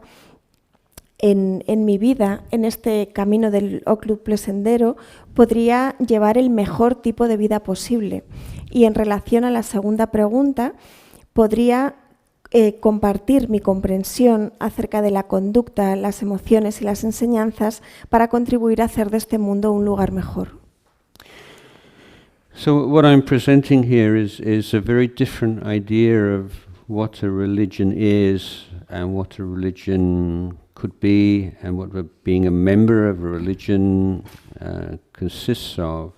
en mi vida, en este camino del octuple sendero, podría llevar el mejor tipo de vida posible. Y en relación a la segunda pregunta, podría compartir mi comprensión acerca de la conducta, las emociones y las enseñanzas para contribuir a hacer de este mundo un lugar mejor. So what I'm presenting here is a very different idea of what a religion is and what a religion could be and what being a member of a religion consists of.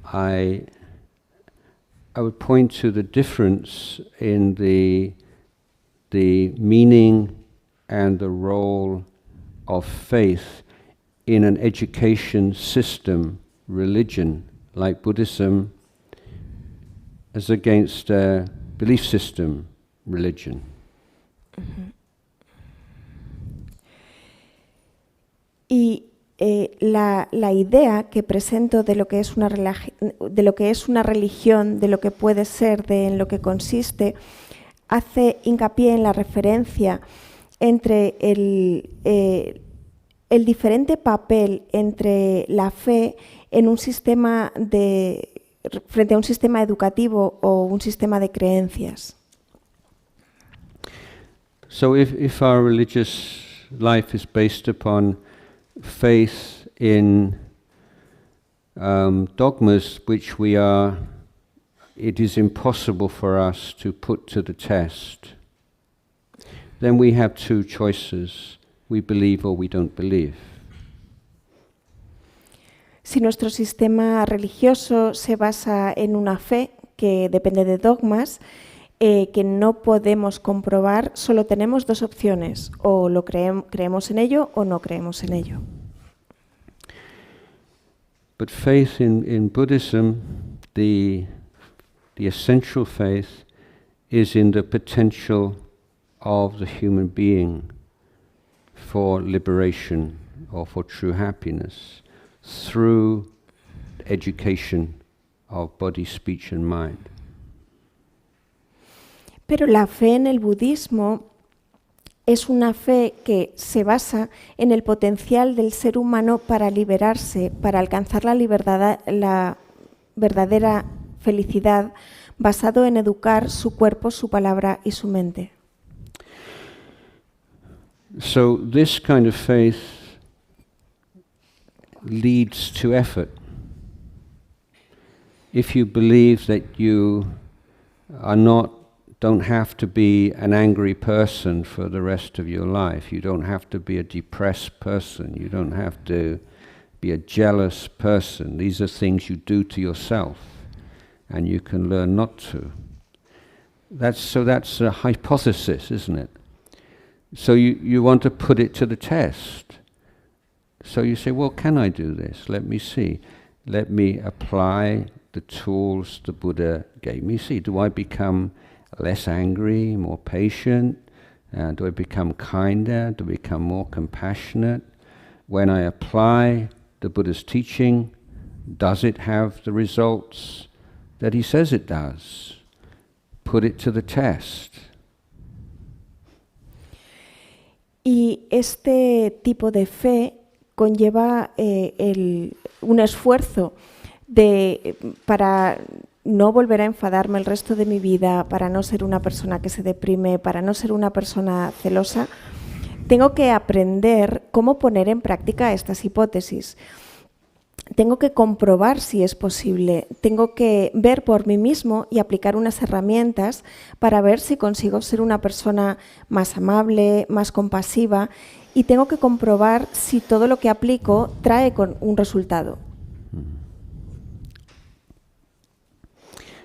I would point to the difference in the meaning and the role of faith in an education system, religion, like Buddhism, as against a belief system, religion. Y la idea que presento de lo que es una religión, de lo que puede ser, en lo que consiste, hace hincapié en la referencia entre el diferente papel entre la fe en un sistema frente a un sistema educativo o un sistema de creencias. So if our religious life is based upon faith in dogmas which it is impossible for us to put to the test, then we have two choices: we believe or we don't believe. Si nuestro sistema religioso se basa en una fe que depende de dogmas que no podemos comprobar, solo tenemos dos opciones: o lo creemos en ello o no creemos en ello. But faith in Buddhism, the essential faith, is in the potential of the human being for liberation or for true happiness through education of body, speech and mind. Pero la fe en el budismo es una fe que se basa en el potencial del ser humano para liberarse, para alcanzar la verdadera felicidad, basado en educar su cuerpo, su palabra y su mente. So this kind of faith leads to effort. If you believe that you don't have to be an angry person for the rest of your life, you don't have to be a depressed person, you don't have to be a jealous person. These are things you do to yourself, and you can learn not to. That's a hypothesis, isn't it? So you want to put it to the test. So you say, well, can I do this? Let me see. Let me apply the tools the Buddha gave me. See, do I become less angry, more patient? Do I become kinder? Do I become more compassionate? When I apply the Buddha's teaching, does it have the results that he says it does? Put it to the test. Y este tipo de fe conlleva un esfuerzo para no volver a enfadarme el resto de mi vida, para no ser una persona que se deprime, para no ser una persona celosa. tengo que aprender cómo poner en práctica estas hipótesis. Tengo que comprobar si es posible, tengo que ver por mí mismo y aplicar unas herramientas para ver si consigo ser una persona más amable, más compasiva, y tengo que comprobar si todo lo que aplico trae con un resultado.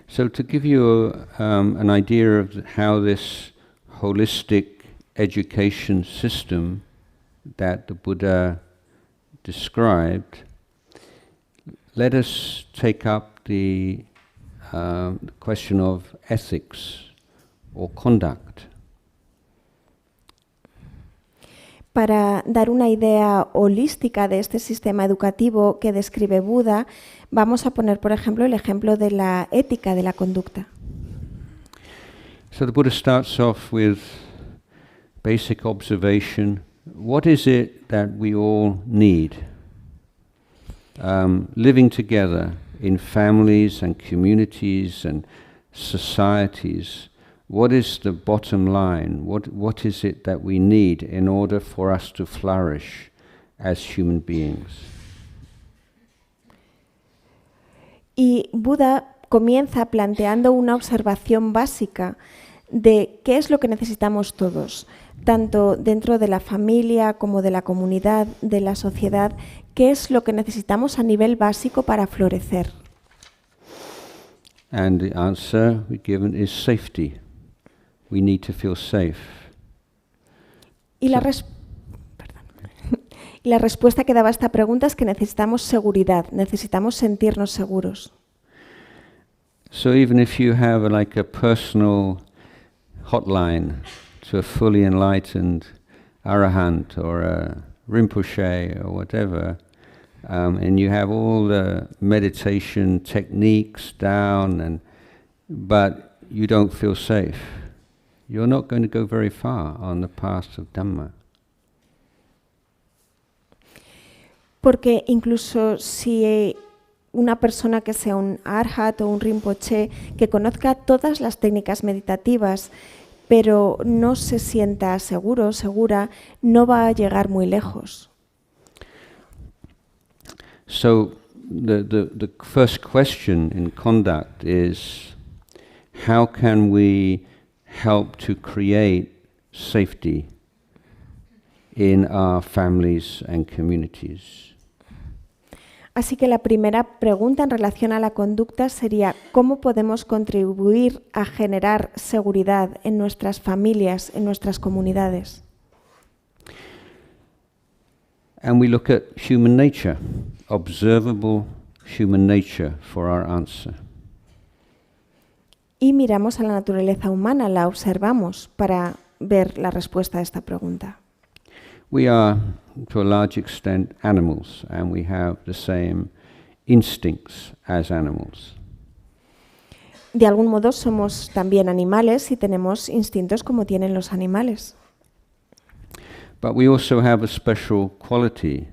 So to give you an idea of how this holistic education system that the Buddha described, let us take up the question of ethics or conduct. Para dar una idea holística de este sistema educativo que describe Buda, vamos a poner, por ejemplo, el ejemplo de la ética, de la conducta. So the Buddha starts off with basic observation. What is it that we all need? Living together in families and communities and societies, what is the bottom line? What is it that we need in order for us to flourish as human beings? Y Buda comienza planteando una observación básica de qué es lo que necesitamos todos, tanto dentro de la familia como de la comunidad, de la sociedad, qué es lo que necesitamos a nivel básico para florecer. And the answer we're given is safety. We need to feel safe. Y la respuesta que daba a esta pregunta es que necesitamos seguridad, necesitamos sentirnos seguros. So even if you have like a personal hotline to a fully enlightened arahant or a rinpoche or whatever, and you have all the meditation techniques down, but you don't feel safe, you're not going to go very far on the path of Dhamma. Porque incluso si una persona que sea un arhat o un rinpoche, que conozca todas las técnicas meditativas, pero no se sienta seguro, segura, no va a llegar muy lejos. So the first question in conduct is, how can we help to create safety in our families and communities? Así que la primera pregunta en relación a la conducta sería ¿cómo podemos contribuir a generar seguridad en nuestras familias, en nuestras comunidades? And we look at human nature, observable human nature for our answer. Y miramos a la naturaleza humana, la observamos para ver la respuesta a esta pregunta. We are, to a large extent, animals, and we have the same instincts as animals. De algún modo somos también animales y tenemos instintos como tienen los animales. But we also have a special quality.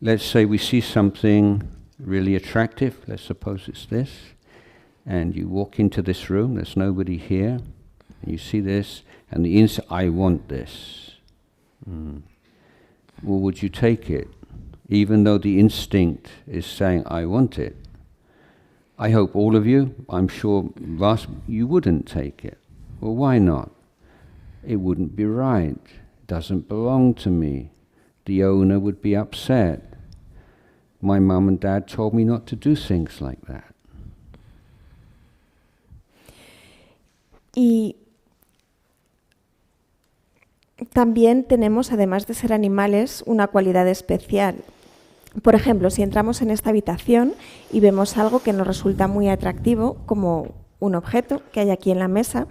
Let's say we see something really attractive, let's suppose it's this, and you walk into this room, there's nobody here, and you see this, and the inside, I want this. Well, would you take it? Even though the instinct is saying, I want it. I hope all of you, I'm sure you wouldn't take it. Well, why not? It wouldn't be right. It doesn't belong to me. The owner would be upset. My mum and dad told me not to do things like that. Y también tenemos, además de ser animales, una cualidad especial. Por ejemplo, si entramos en esta habitación y vemos algo que nos resulta muy atractivo, como un objeto que hay aquí en la mesa,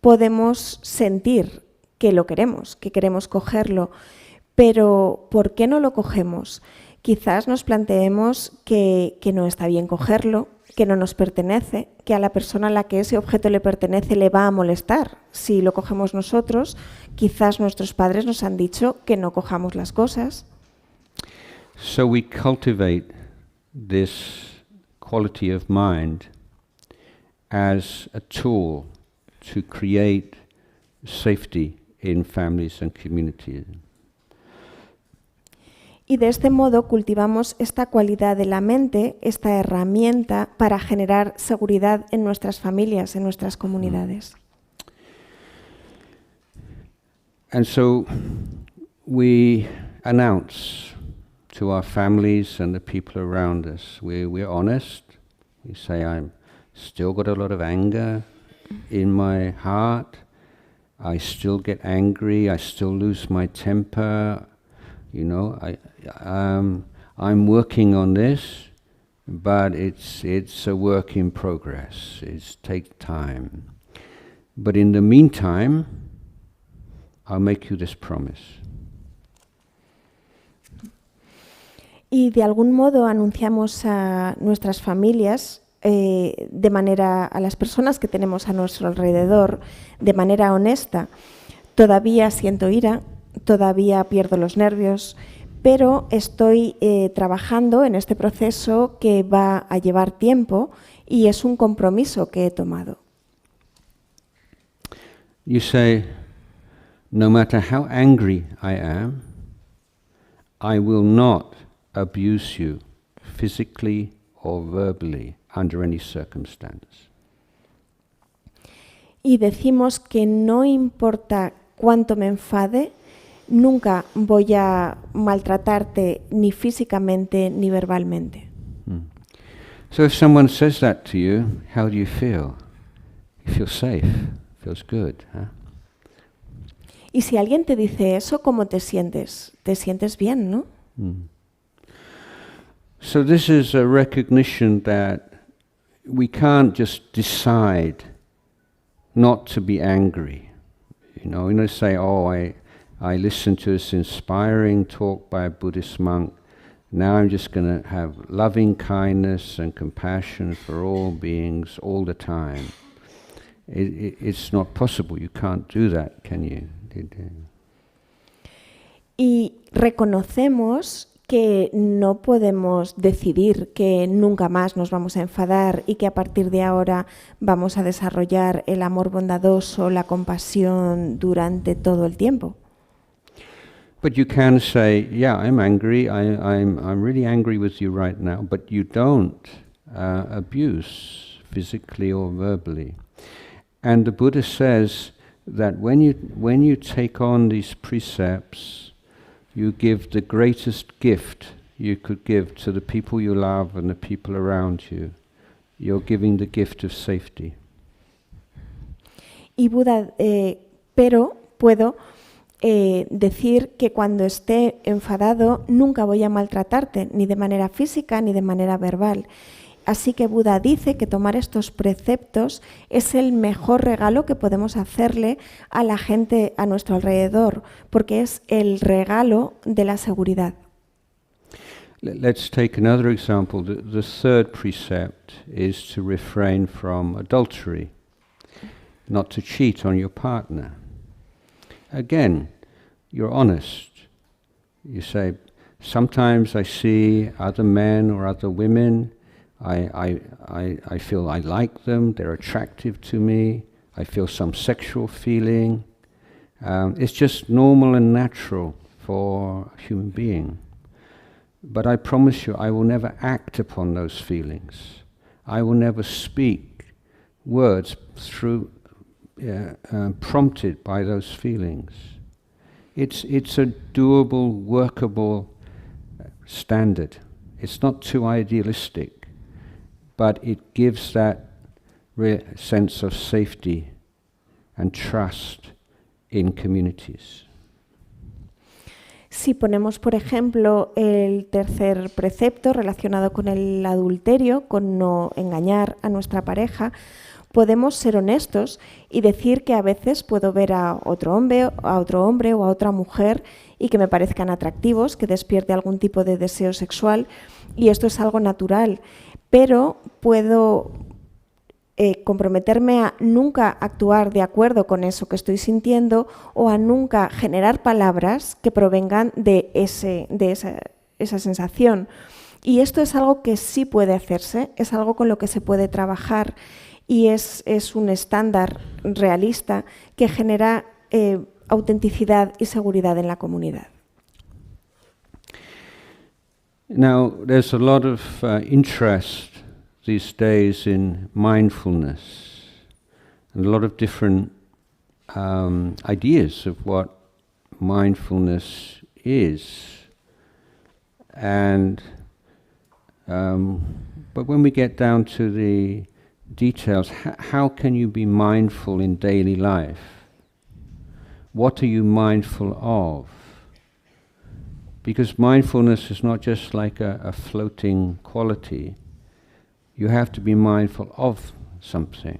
podemos sentir que lo queremos, que queremos cogerlo. Pero, ¿por qué no lo cogemos? Quizás nos planteemos que no está bien cogerlo, que no nos pertenece, que a la persona a la que ese objeto le pertenece le va a molestar. Si lo cogemos nosotros, quizás nuestros padres nos han dicho que no cojamos las cosas. So we cultivate this quality of mind as a tool to create safety in families and communities. Y de este modo cultivamos esta cualidad de la mente, esta herramienta para generar seguridad en nuestras familias, en nuestras comunidades. And so we announce to our families and the people around us, we're honest. We say, I'm still got a lot of anger in my heart. I still get angry. I still lose my temper. You know, I'm working on this, but it's a work in progress. It takes time. But in the meantime, I'll make you this promise. Y de algún modo anunciamos a nuestras familias, de manera a las personas que tenemos a nuestro alrededor, de manera honesta. Todavía siento ira, todavía pierdo los nervios, pero estoy trabajando en este proceso que va a llevar tiempo y es un compromiso que he tomado. You say, no matter how angry I am, I will not abuse you physically or verbally under any circumstance. Y decimos que no importa cuánto me enfade, nunca voy a maltratarte ni físicamente ni verbalmente. So if someone says that to you, how do you feel? You feel safe, feels good, huh? Y si alguien te dice eso, ¿cómo te sientes? Te sientes bien, ¿no? So this is a recognition that we can't just decide not to be angry. You know, say, oh, I listened to this inspiring talk by a Buddhist monk. Now I'm just going to have loving kindness and compassion for all beings all the time. It's not possible. You can't do that, can you? Y reconocemos que no podemos decidir que nunca más nos vamos a enfadar y que a partir de ahora vamos a desarrollar el amor bondadoso, la compasión durante todo el tiempo. But you can say, yeah, I'm angry, I'm really angry with you right now, but you don't abuse physically or verbally. And the Buddha says that when you take on these precepts, you give the greatest gift you could give to the people you love and the people around you. You're giving the gift of safety. Y Buda, pero puedo decir que cuando esté enfadado nunca voy a maltratarte, ni de manera física ni de manera verbal. Así que Buda dice que tomar estos preceptos es el mejor regalo que podemos hacerle a la gente a nuestro alrededor, porque es el regalo de la seguridad. Let's take another example. The third precept is to refrain from adultery, not to cheat on your partner. Again, you're honest. You say, sometimes I see other men or other women, I feel I like them, they're attractive to me, I feel some sexual feeling. It's just normal and natural for a human being. But I promise you, I will never act upon those feelings. I will never speak words prompted by those feelings. It's a doable, workable standard. It's not too idealistic. But it gives that sense of safety and trust in communities. Si ponemos, por ejemplo, el tercer precepto relacionado con el adulterio, con no engañar a nuestra pareja, podemos ser honestos y decir que a veces puedo ver a otro hombre o a otra mujer y que me parezcan atractivos, que despierte algún tipo de deseo sexual, y esto es algo natural. Pero puedo comprometerme a nunca actuar de acuerdo con eso que estoy sintiendo o a nunca generar palabras que provengan de esa sensación. Y esto es algo que sí puede hacerse, es algo con lo que se puede trabajar y es un estándar realista que genera autenticidad y seguridad en la comunidad. Now, there's a lot of interest these days in mindfulness, and a lot of different ideas of what mindfulness is. And but when we get down to the details, how can you be mindful in daily life? What are you mindful of? Because mindfulness is not just like a floating quality. You have to be mindful of something.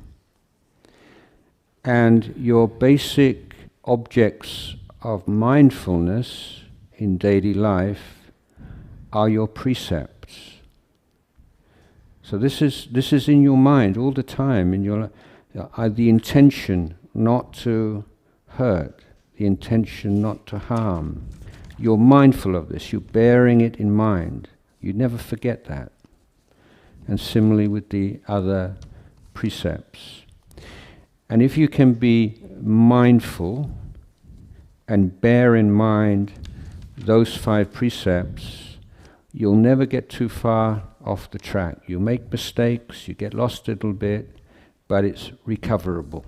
And your basic objects of mindfulness in daily life are your precepts. So this is in your mind all the time, in your the intention not to hurt, the intention not to harm. You're mindful of this, you're bearing it in mind. You never forget that. And similarly with the other precepts. And if you can be mindful and bear in mind those 5 precepts, you'll never get too far off the track. You make mistakes, you get lost a little bit, but it's recoverable.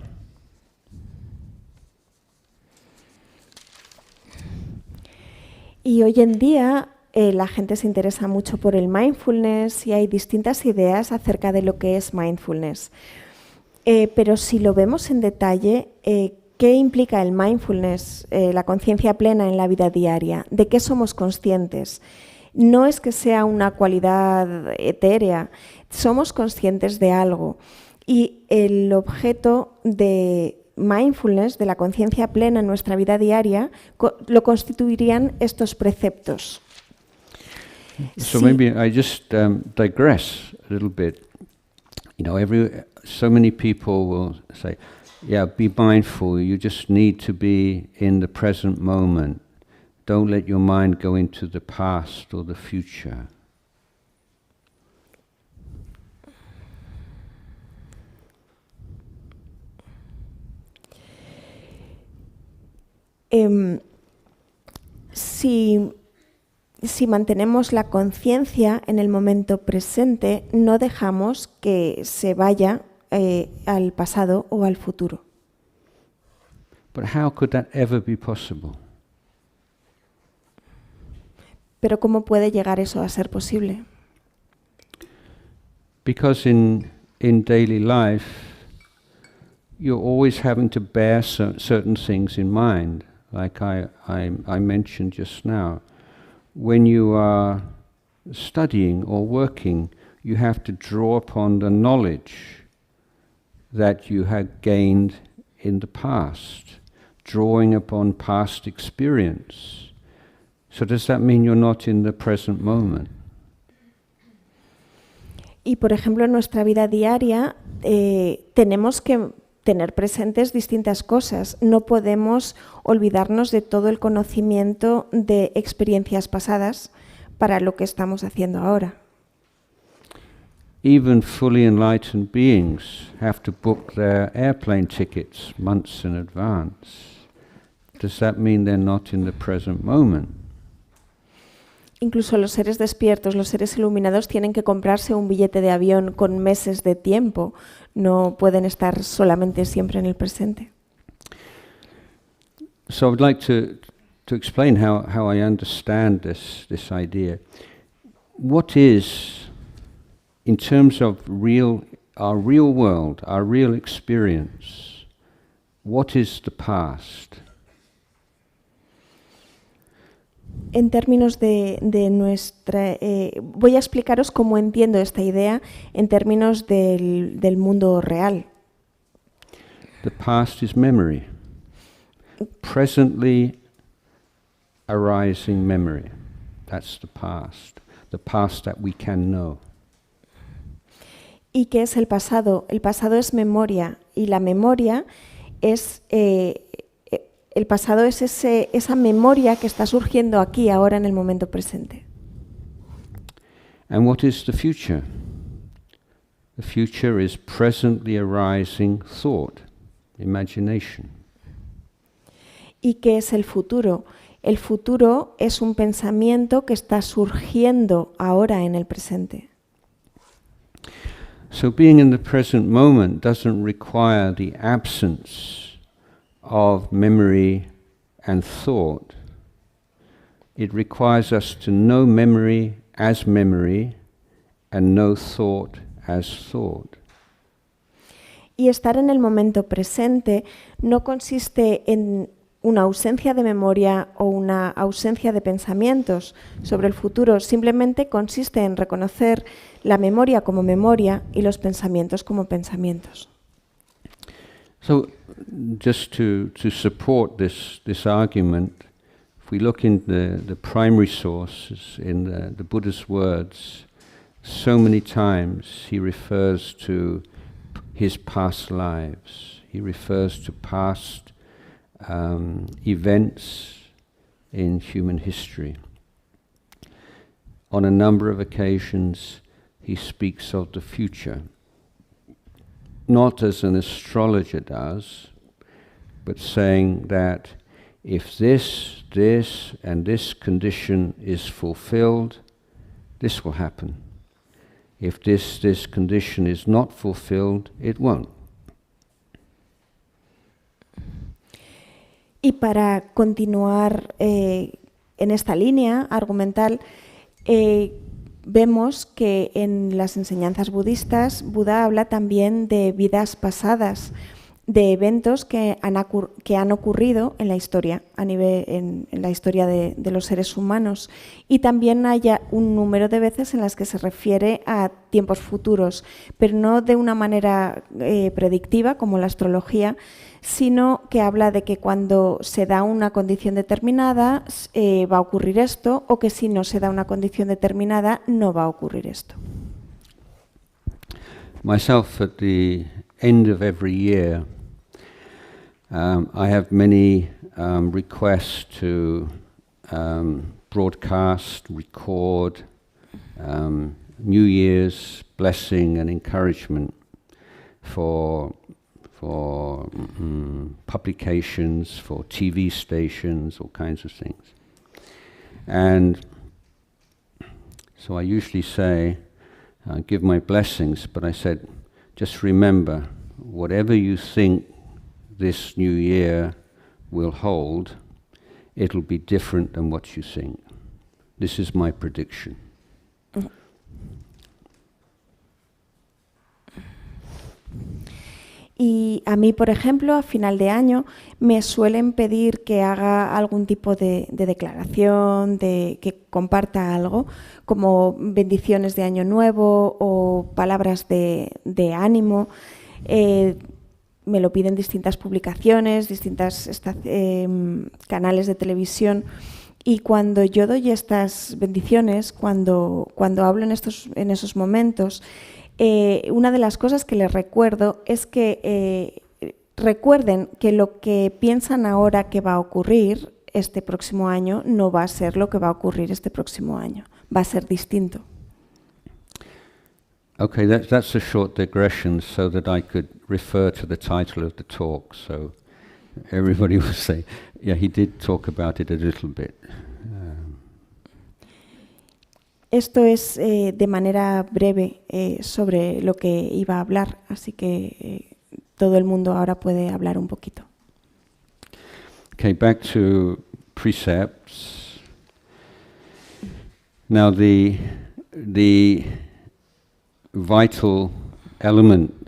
Y hoy en día la gente se interesa mucho por el mindfulness y hay distintas ideas acerca de lo que es mindfulness. Pero si lo vemos en detalle, ¿qué implica el mindfulness, la conciencia plena en la vida diaria? ¿De qué somos conscientes? No es que sea una cualidad etérea, somos conscientes de algo. Y el objeto de mindfulness, de la conciencia plena en nuestra vida diaria, lo constituirían estos preceptos. So maybe I just digress a little bit. You know, so many people will say, yeah, be mindful, you just need to be in the present moment. Don't let your mind go into the past or the future. Si mantenemos la conciencia en el momento presente, no dejamos que se vaya al pasado o al futuro. But how could that ever be possible? Pero ¿cómo puede llegar eso a ser posible? Because in daily life, you're always having to bear certain things in mind, like I mentioned just now. When you are studying or working, you have to draw upon the knowledge that you had gained in the past, drawing upon past experience. So does that mean you're not in the present moment? Y por ejemplo, en nuestra vida diaria tenemos que tener presentes distintas cosas. No podemos olvidarnos de todo el conocimiento de experiencias pasadas para lo que estamos haciendo ahora. Even fully enlightened beings have to book their airplane tickets months in advance. Does that mean they're not in the present moment? Incluso los seres despiertos, los seres iluminados tienen que comprarse un billete de avión con meses de tiempo. No pueden estar solamente siempre en el presente. So I'd like to explain how I understand this idea. What is, in terms of our real world, our real experience, what is the past? En términos de nuestra... voy a explicaros cómo entiendo esta idea en términos del mundo real. The past is memory. Presently arising memory. That's the past that we can know. ¿Y qué es el pasado? El pasado es memoria y la memoria es... el pasado es esa memoria que está surgiendo aquí, ahora, en el momento presente. And what is the future? The future is presently arising thought, imagination. ¿Y qué es el futuro? El futuro es un pensamiento que está surgiendo ahora en el presente. So being in the present moment doesn't require the absence of memory and thought. It requires us to know memory as memory and know thought as thought. Y estar en el momento presente no consiste en una ausencia de memoria o una ausencia de pensamientos sobre el futuro, simplemente consiste en reconocer la memoria como memoria y los pensamientos como pensamientos. So, just to support this argument, if we look in the primary sources, in the Buddha's words, so many times he refers to his past lives. He refers to past events in human history. On a number of occasions, he speaks of the future, not as an astrologer does, but saying that if this, and this condition is fulfilled, this will happen. If this condition is not fulfilled, it won't. Y para continuar en esta línea argumental, vemos que en las enseñanzas budistas, Buda habla también de vidas pasadas, de eventos que han ocurrido en la historia, en la historia de los seres humanos. Y también hay un número de veces en las que se refiere a tiempos futuros, pero no de una manera predictiva como la astrología, sino que habla de que cuando se da una condición determinada va a ocurrir esto, o que si no se da una condición determinada no va a ocurrir esto. Myself, at the end of every year, I have many requests to broadcast, record New Year's blessing and encouragement for publications, for TV stations, all kinds of things. And so I usually say, give my blessings, but I said, just remember, whatever you think this new year will hold, it'll be different than what you think. This is my prediction. Y a mí, por ejemplo, a final de año me suelen pedir que haga algún tipo de declaración, que comparta algo, como bendiciones de Año Nuevo o palabras de ánimo. Me lo piden distintas publicaciones, distintos canales de televisión. Y cuando yo doy estas bendiciones, cuando hablo en esos momentos, una de las cosas que les recuerdo es que recuerden que lo que piensan ahora que va a ocurrir este próximo año no va a ser lo que va a ocurrir este próximo año, va a ser distinto. Okay, that's a short digression so that I could refer to the title of the talk. So everybody will say, yeah, he did talk about it a little bit. Esto es de manera breve sobre lo que iba a hablar, así que todo el mundo ahora puede hablar un poquito. Okay, back to precepts. Now the vital element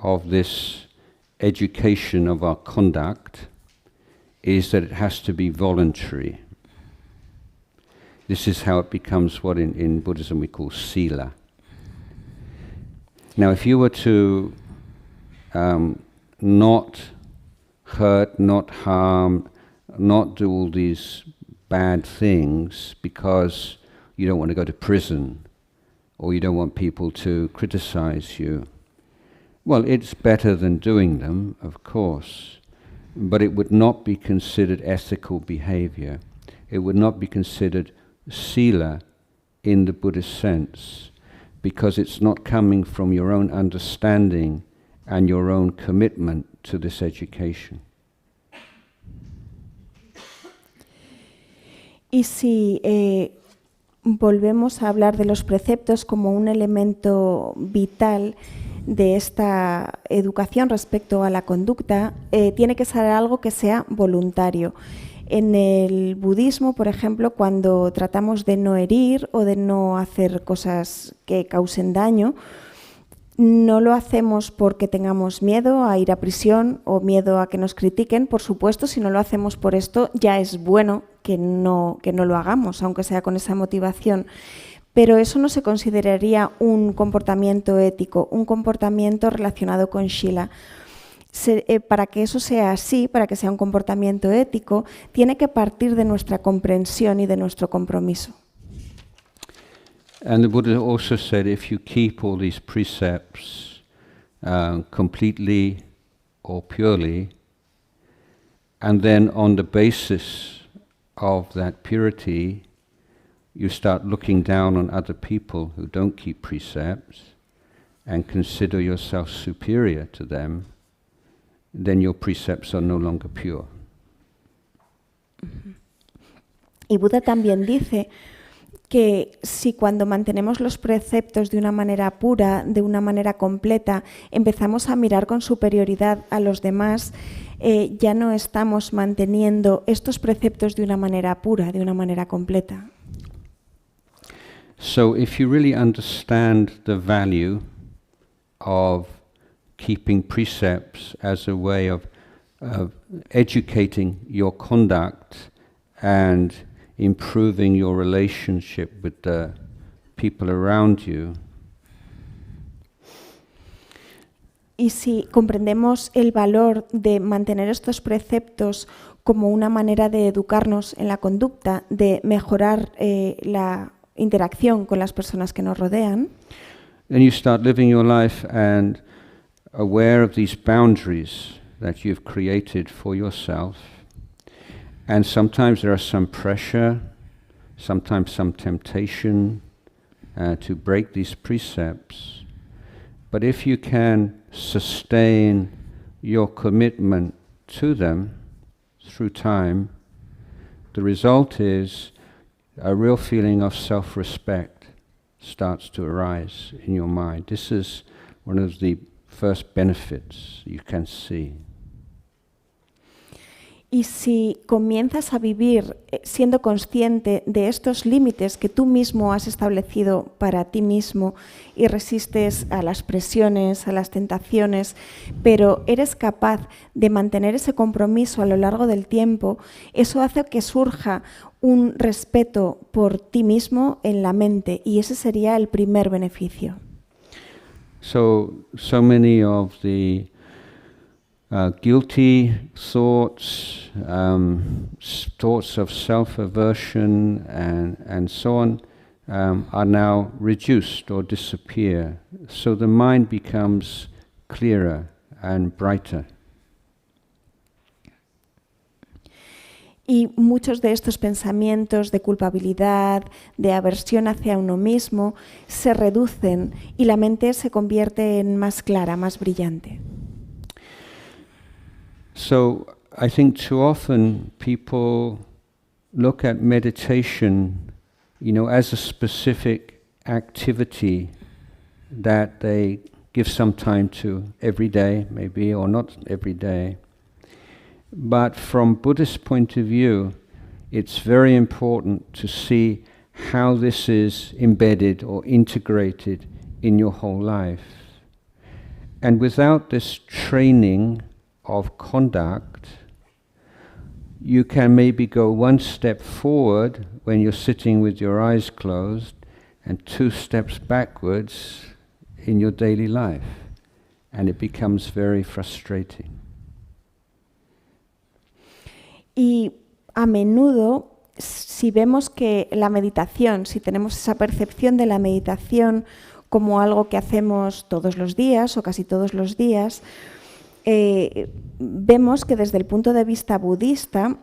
of this education of our conduct is that it has to be voluntary. This is how it becomes what in Buddhism we call sila. Now, if you were to not hurt, not harm, not do all these bad things because you don't want to go to prison or you don't want people to criticize you, well, it's better than doing them, of course, but it would not be considered ethical behavior. It would not be considered sila in the Buddhist sense, because it's not coming from your own understanding and your own commitment to this education. Y si volvemos a hablar de los preceptos como un elemento vital de esta educación respecto a la conducta, tiene que ser algo que sea voluntario. En el budismo, por ejemplo, cuando tratamos de no herir o de no hacer cosas que causen daño, no lo hacemos porque tengamos miedo a ir a prisión o miedo a que nos critiquen. Por supuesto, si no lo hacemos por esto, ya es bueno que no lo hagamos, aunque sea con esa motivación. Pero eso no se consideraría un comportamiento ético, un comportamiento relacionado con Shila. Para que eso sea así, para que sea un comportamiento ético, tiene que partir de nuestra comprensión y de nuestro compromiso. And the Buddha also said, if you keep all these precepts completely or purely, and then on the basis of that purity, you start looking down on other people who don't keep precepts and consider yourself superior to them, then your precepts are no longer pure. Y Buda también dice que si cuando mantenemos los preceptos de una manera pura, de una manera completa, empezamos a mirar con superioridad a los demás, ya no estamos manteniendo estos preceptos de una manera pura, de una manera completa. So if you really understand the value of keeping precepts as a way of educating your conduct and improving your relationship with the people around you. Y si comprendemos el valor de mantener estos preceptos como una manera de educarnos en la conducta, de mejorar la interacción con las personas que nos rodean, then you start living your life and aware of these boundaries that you've created for yourself. And sometimes there are some pressure, sometimes some temptation to break these precepts. But if you can sustain your commitment to them through time, the result is a real feeling of self-respect starts to arise in your mind. This is one of the first benefits you can see. Y si comienzas a vivir siendo consciente de estos límites que tú mismo has establecido para ti mismo y resistes a las presiones, a las tentaciones, pero eres capaz de mantener ese compromiso a lo largo del tiempo, eso hace que surja un respeto por ti mismo en la mente, y ese sería el primer beneficio. So many of the guilty thoughts, thoughts of self-aversion and so on are now reduced or disappear. So the mind becomes clearer and brighter. Y muchos de estos pensamientos de culpabilidad, de aversión hacia uno mismo, se reducen y la mente se convierte en más clara, más brillante. So I think too often people look at meditation, as a specific activity that they give some time to every day, maybe, or not every day. But from Buddhist point of view, it's very important to see how this is embedded or integrated in your whole life. And without this training of conduct, you can maybe go one step forward when you're sitting with your eyes closed and 2 steps backwards in your daily life, and it becomes very frustrating. Y a menudo, si vemos que la meditación, si tenemos esa percepción de la meditación como algo que hacemos todos los días o casi todos los días, vemos que desde el punto de vista budista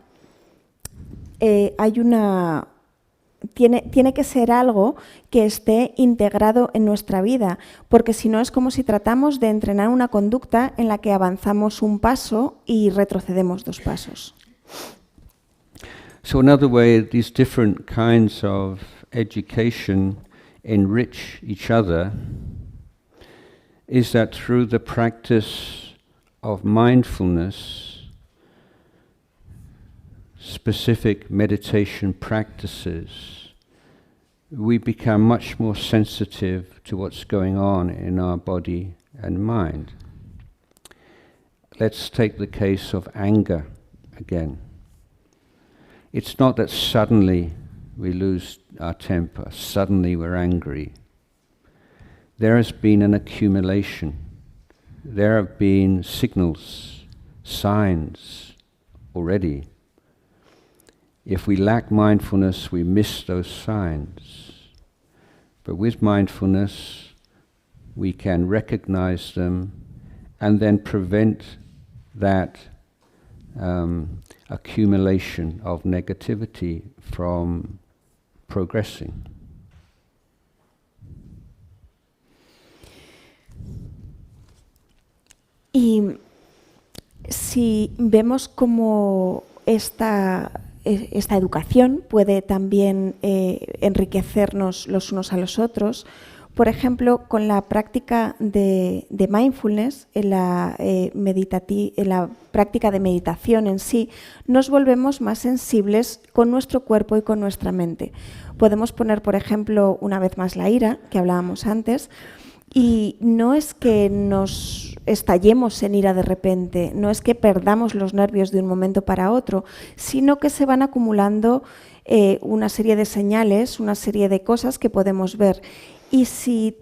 tiene que ser algo que esté integrado en nuestra vida, porque si no es como si tratamos de entrenar una conducta en la que avanzamos un paso y retrocedemos 2 pasos. So another way these different kinds of education enrich each other is that through the practice of mindfulness, specific meditation practices, we become much more sensitive to what's going on in our body and mind. Let's take the case of anger again. It's not that suddenly we lose our temper, suddenly we're angry. There has been an accumulation. There have been signals, signs already. If we lack mindfulness, we miss those signs. But with mindfulness, we can recognize them and then prevent that accumulation of negativity from progressing. Y si vemos cómo esta educación puede también enriquecernos los unos a los otros, por ejemplo, con la práctica de mindfulness, en la práctica de meditación en sí, nos volvemos más sensibles con nuestro cuerpo y con nuestra mente. Podemos poner, por ejemplo, una vez más la ira, que hablábamos antes, y no es que nos estallemos en ira de repente, no es que perdamos los nervios de un momento para otro, sino que se van acumulando una serie de señales, una serie de cosas que podemos ver. Y si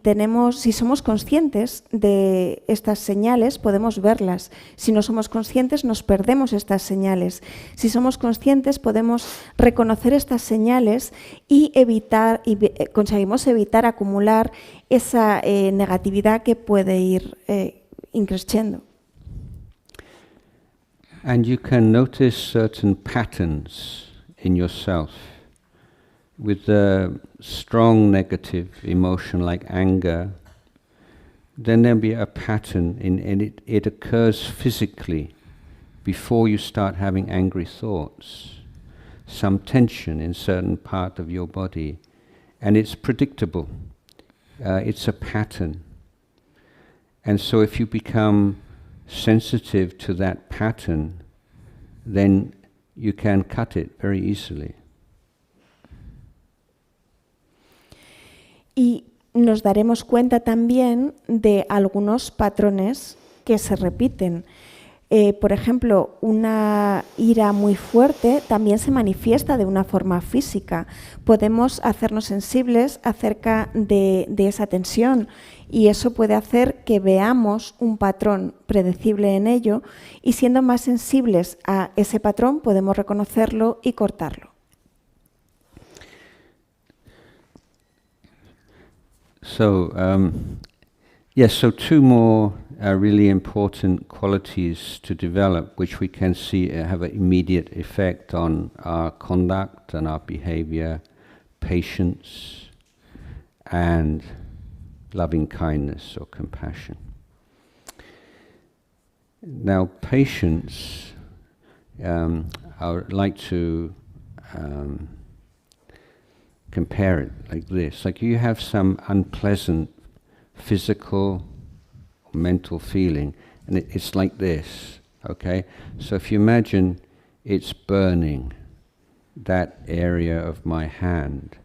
somos conscientes de estas señales, podemos verlas. Si no somos conscientes, nos perdemos estas señales. Si somos conscientes, podemos reconocer estas señales y conseguimos evitar acumular esa negatividad que puede ir increciendo. And you can notice certain patterns in yourself. With a strong negative emotion like anger, then there'll be a pattern and it occurs physically before you start having angry thoughts. Some tension in certain part of your body, and it's predictable. It's a pattern. And so if you become sensitive to that pattern, then you can cut it very easily. Y nos daremos cuenta también de algunos patrones que se repiten. Por ejemplo, una ira muy fuerte también se manifiesta de una forma física. Podemos hacernos sensibles acerca de esa tensión y eso puede hacer que veamos un patrón predecible en ello y siendo más sensibles a ese patrón podemos reconocerlo y cortarlo. So, so two more really important qualities to develop, which we can see have an immediate effect on our conduct and our behavior: patience and loving kindness or compassion. Now, patience, I would like to compare it like this. Like you have some unpleasant physical or mental feeling, and it's like this, okay? So if you imagine it's burning that area of my hand,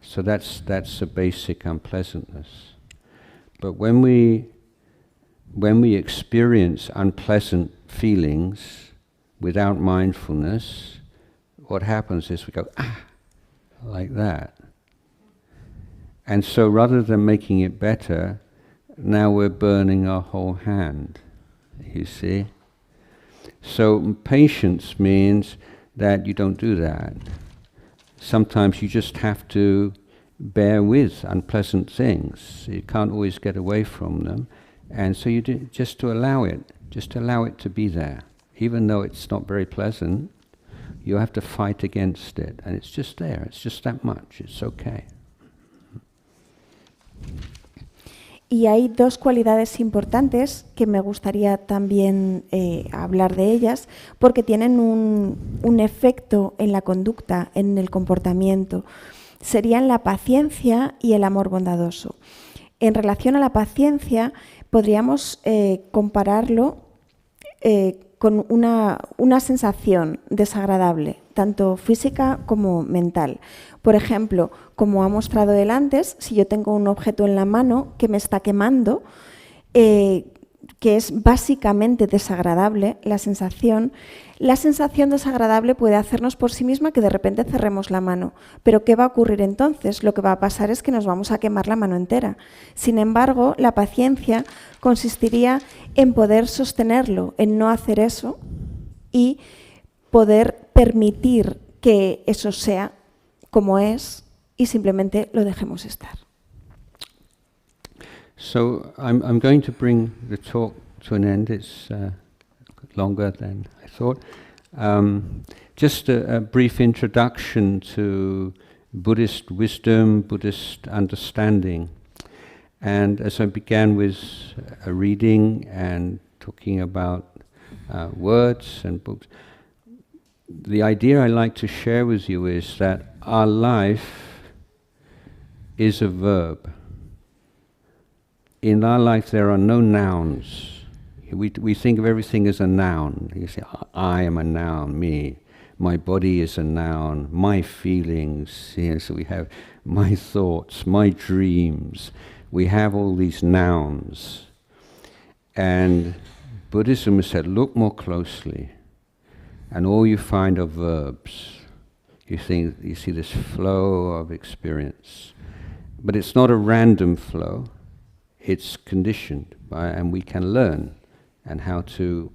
so that's a basic unpleasantness. But when we experience unpleasant feelings without mindfulness, what happens is we go, like that. And so rather than making it better, now we're burning our whole hand, you see? So patience means that you don't do that. Sometimes you just have to bear with unpleasant things. You can't always get away from them. And so you do, just allow it to be there. Even though it's not very pleasant, you have to fight against it, and it's just there. It's just that much. It's okay. Y hay dos cualidades importantes que me gustaría también hablar de ellas, porque tienen un efecto en la conducta, en el comportamiento. Serían la paciencia y el amor bondadoso. En relación a la paciencia, podríamos compararlo con una sensación desagradable, tanto física como mental. Por ejemplo, como ha mostrado él antes, si yo tengo un objeto en la mano que me está quemando, que es básicamente desagradable la sensación desagradable puede hacernos por sí misma que de repente cerremos la mano. Pero ¿qué va a ocurrir entonces? Lo que va a pasar es que nos vamos a quemar la mano entera. Sin embargo, la paciencia consistiría en poder sostenerlo, en no hacer eso y poder permitir que eso sea como es y simplemente lo dejemos estar. So I'm going to bring the talk to an end. It's longer than I thought. Just a brief introduction to Buddhist wisdom, Buddhist understanding. And as I began with a reading and talking about words and books, the idea I like to share with you is that our life is a verb. In our life there are no nouns. We think of everything as a noun. You say, I am a noun, me. My body is a noun. My feelings, so we have my thoughts, my dreams. We have all these nouns. And Buddhism has said, look more closely. And all you find are verbs. You see this flow of experience. But it's not a random flow. It's conditioned by, and we can learn and how to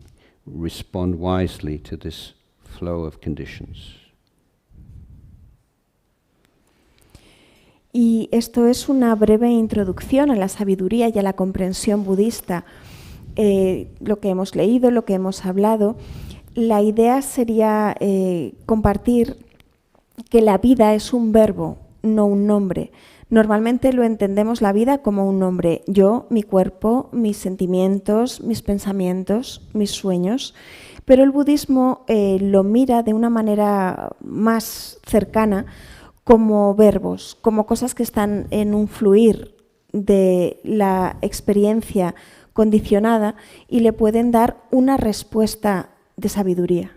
respond wisely to this flow of conditions. Y esto es una breve introducción a la sabiduría y a la comprensión budista. Lo que hemos leído, lo que hemos hablado. La idea sería compartir que la vida es un verbo, no un nombre. Normalmente lo entendemos la vida como un nombre. Yo, mi cuerpo, mis sentimientos, mis pensamientos, mis sueños. Pero el budismo lo mira de una manera más cercana como verbos, como cosas que están en un fluir de la experiencia condicionada y le pueden dar una respuesta de sabiduría.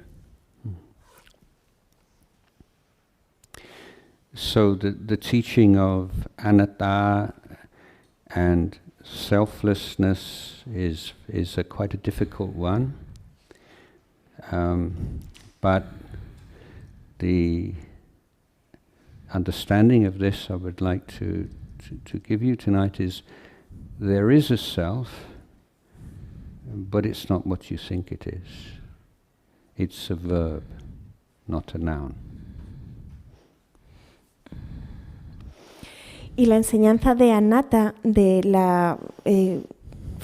So the teaching of anatta and selflessness is quite a difficult one, but the understanding of this I would like to give you tonight is there is a self, but it's not what you think it is. It's a verb, not a noun. Y la enseñanza de anatta, de la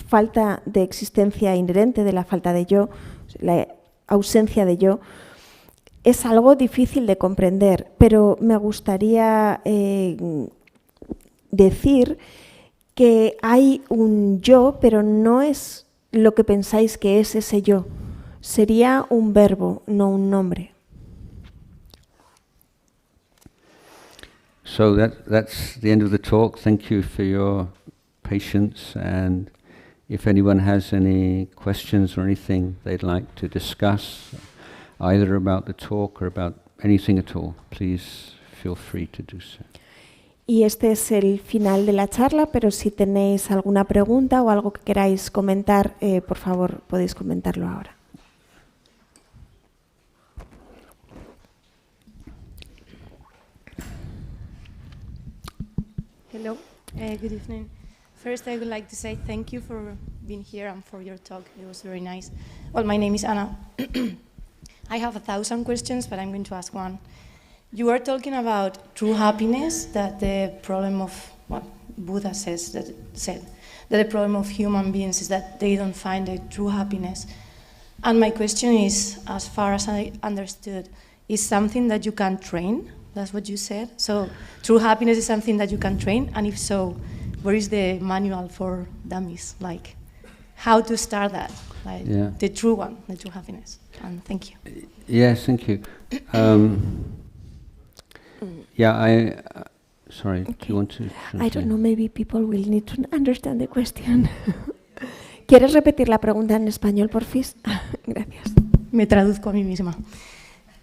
falta de existencia inherente, de la falta de yo, la ausencia de yo, es algo difícil de comprender, pero me gustaría decir que hay un yo, pero no es lo que pensáis que es ese yo. Sería un verbo, no un nombre. So that's the end of the talk. Thank you for your patience, and if anyone has any questions or anything they'd like to discuss, either about the talk or about anything at all, please feel free to do so. Y este es el final de la charla, pero si tenéis alguna pregunta o algo que queráis comentar, por favor, podéis comentarlo ahora. Hello, good evening. First, I would like to say thank you for being here and for your talk. It was very nice. Well, my name is Anna. I have 1,000 questions, but I'm going to ask one. You are talking about true happiness, that the problem of what Buddha said that the problem of human beings is that they don't find a true happiness. And my question is, as far as I understood, is something that you can train? That's what you said. So true happiness is something that you can train, and if so, where is the manual for dummies? Like, how to start that? Like, the true one, the true happiness. And thank you. Yes, thank you. Sorry, Okay. do you want to? I don't know, maybe people will need to understand the question. ¿Quieres repetir la pregunta en español, porfis? Gracias. Me traduzco a mí misma.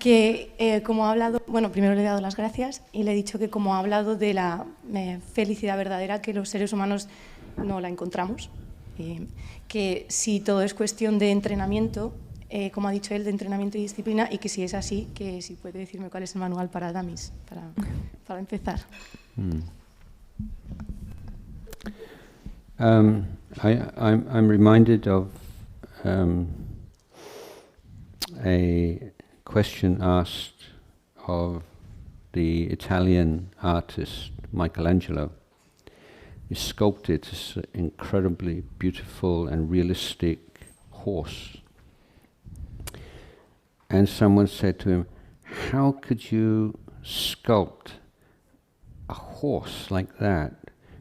Que como ha hablado, bueno, primero le he dado las gracias y le he dicho que como ha hablado de la felicidad verdadera, que los seres humanos no la encontramos, que si todo es cuestión de entrenamiento, como ha dicho él, de entrenamiento y disciplina, y que si es así, que si puede decirme cuál es el manual para dummies, para empezar. I'm reminded of a question asked of the Italian artist Michelangelo. He sculpted this incredibly beautiful and realistic horse. And someone said to him, "How could you sculpt a horse like that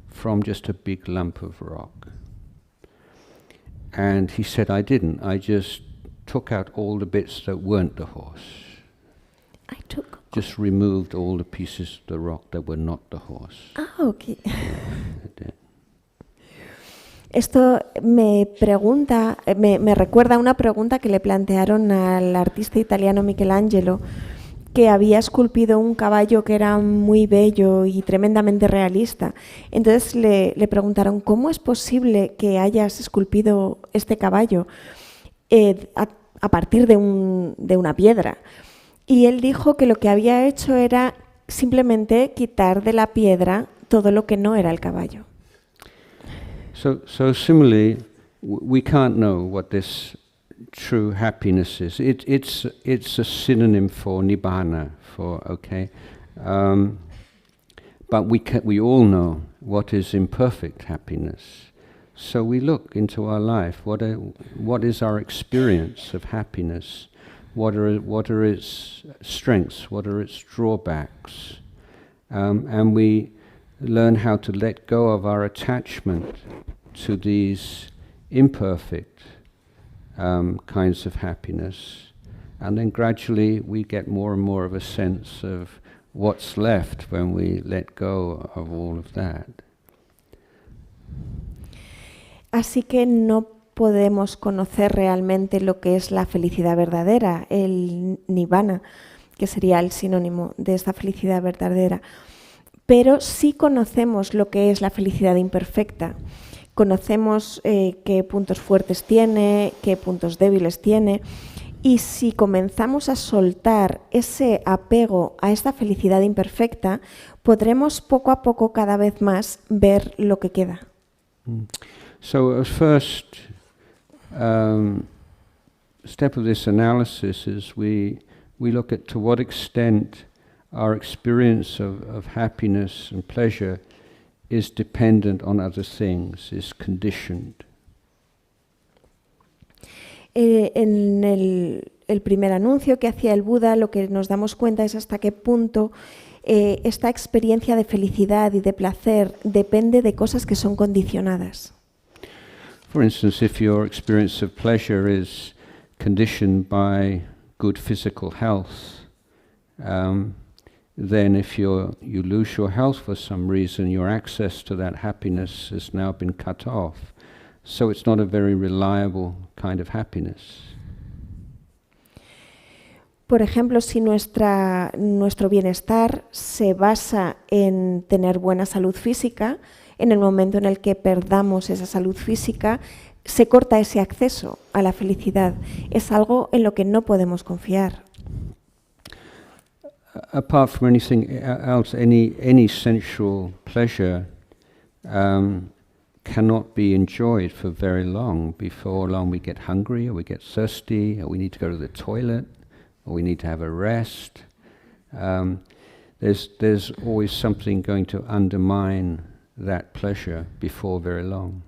from just a big lump of rock?" And he said, "I didn't. I just took out all the bits that weren't the horse. Just removed all the pieces of the rock that were not the horse." Ah, ok. Esto me recuerda a una pregunta que le plantearon al artista italiano Michelangelo, que había esculpido un caballo que era muy bello y tremendamente realista. Entonces le preguntaron, ¿cómo es posible que hayas esculpido este caballo a partir de una piedra? Y él dijo que lo que había hecho era simplemente quitar de la piedra todo lo que no era el caballo. So similarly, we can't know what this true happiness is. It's a synonym for nibbana, but we all know what is imperfect happiness. So we look into our life. What is our experience of happiness? What are its strengths? What are its drawbacks? And we learn how to let go of our attachment to these imperfect kinds of happiness, and then gradually we get more and more of a sense of what's left when we let go of all of that. Así que no podemos conocer realmente lo que es la felicidad verdadera, el nibbana, que sería el sinónimo de esta felicidad verdadera. Pero sí conocemos lo que es la felicidad imperfecta. Conocemos qué puntos fuertes tiene, qué puntos débiles tiene, y si comenzamos a soltar ese apego a esta felicidad imperfecta, podremos poco a poco cada vez más ver lo que queda. So a first step of this analysis is we look at to what extent our experience of happiness and pleasure is dependent on other things, is conditioned. En el primer anuncio que hacía el Buda, lo que nos damos cuenta es hasta qué punto esta experiencia de felicidad y de placer depende de cosas que son condicionadas. For instance, if your experience of pleasure is conditioned by good physical health, then if you lose your health for some reason, your access to that happiness has now been cut off. So it's not a very reliable kind of happiness. Por ejemplo, si nuestro bienestar se basa en tener buena salud física, en el momento en el que perdamos esa salud física, se corta ese acceso a la felicidad. Es algo en lo que no podemos confiar. Apart from anything else, any sensual pleasure cannot be enjoyed for very long. Before long we get hungry, or we get thirsty, or we need to go to the toilet, or we need to have a rest. There's always something going to undermine that pleasure before very long.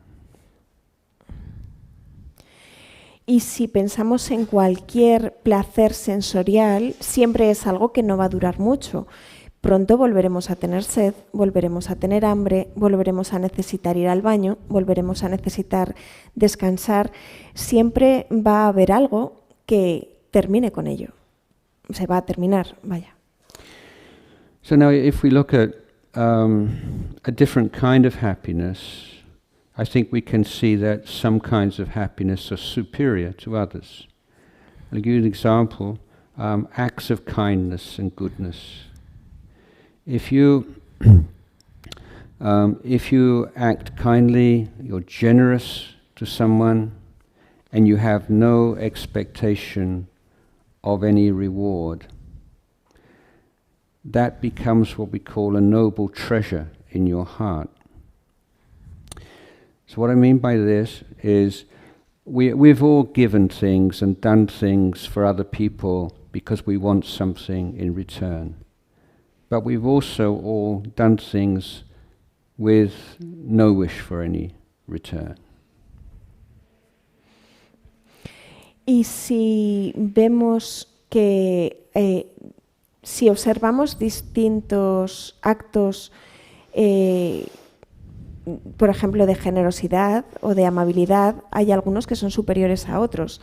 Y si pensamos en cualquier placer sensorial, siempre es algo que no va a durar mucho, Pronto volveremos a tener sed, volveremos a tener hambre, volveremos a necesitar ir al baño, volveremos a necesitar descansar. Siempre va a haber algo que termine con ello. Se va a terminar, vaya. So now if we look at a different kind of happiness, I think we can see that some kinds of happiness are superior to others. I'll give you an example, acts of kindness and goodness. If you act kindly, you're generous to someone, and you have no expectation of any reward, that becomes what we call a noble treasure in your heart. So what I mean by this is we've all given things and done things for other people because we want something in return. But we've also all done things with no wish for any return. Y si vemos que, si observamos distintos actos, por ejemplo, de generosidad o de amabilidad, hay algunos que son superiores a otros.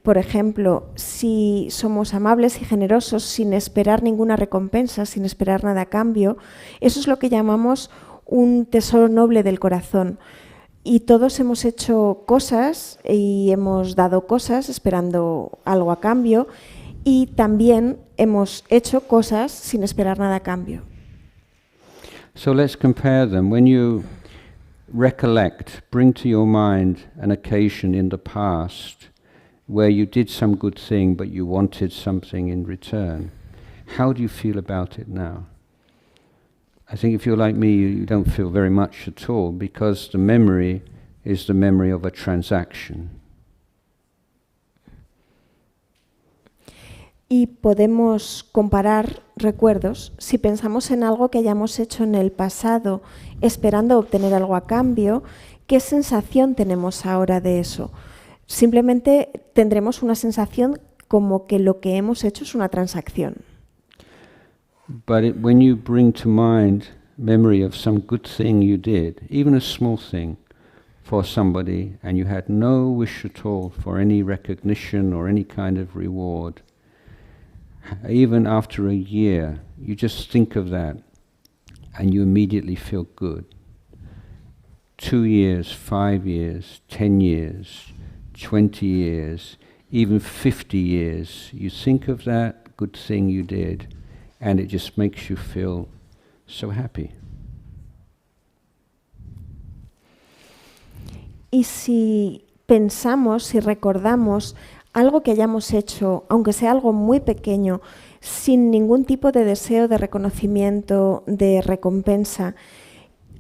Por ejemplo, si somos amables y generosos sin esperar ninguna recompensa, sin esperar nada a cambio, eso es lo que llamamos un tesoro noble del corazón. Y todos hemos hecho cosas y hemos dado cosas esperando algo a cambio, y también hemos hecho cosas sin esperar nada a cambio. So let's compare them. When you recollect, bring to your mind an occasion in the past where you did some good thing but you wanted something in return. How do you feel about it now? I think if you're like me, you don't feel very much at all, because the memory is the memory of a transaction. Y podemos comparar recuerdos. Si pensamos en algo que hayamos hecho en el pasado esperando obtener algo a cambio, ¿qué sensación tenemos ahora de eso? Simplemente tendremos una sensación como que lo que hemos hecho es una transacción. But when you bring to mind memory of some good thing you did, even a small thing for somebody, and you had no wish at all for any recognition or any kind of reward, even after a year, you just think of that and you immediately feel good. 2 years, 5 years, 10 years, 20 years, even 50 years, you think of that good thing you did and it just makes you feel so happy. Y si pensamos, si recordamos algo que hayamos hecho, aunque sea algo muy pequeño, sin ningún tipo de deseo de reconocimiento, de recompensa,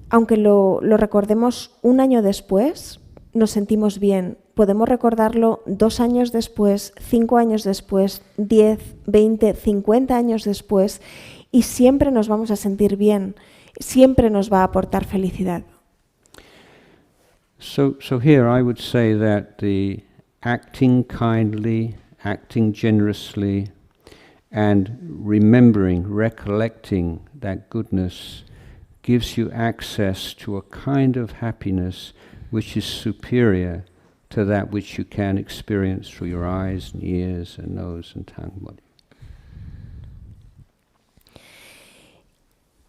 aunque lo recordemos un año después, nos sentimos bien. Podemos recordarlo 2 años después, 5 años después, 10, 20, 50 años después, y siempre nos vamos a sentir bien, siempre nos va a aportar felicidad. So here I would say that the acting kindly, acting generously, and remembering, recollecting that goodness gives you access to a kind of happiness which is superior to that which you can experience through your eyes and ears and nose and tongue body.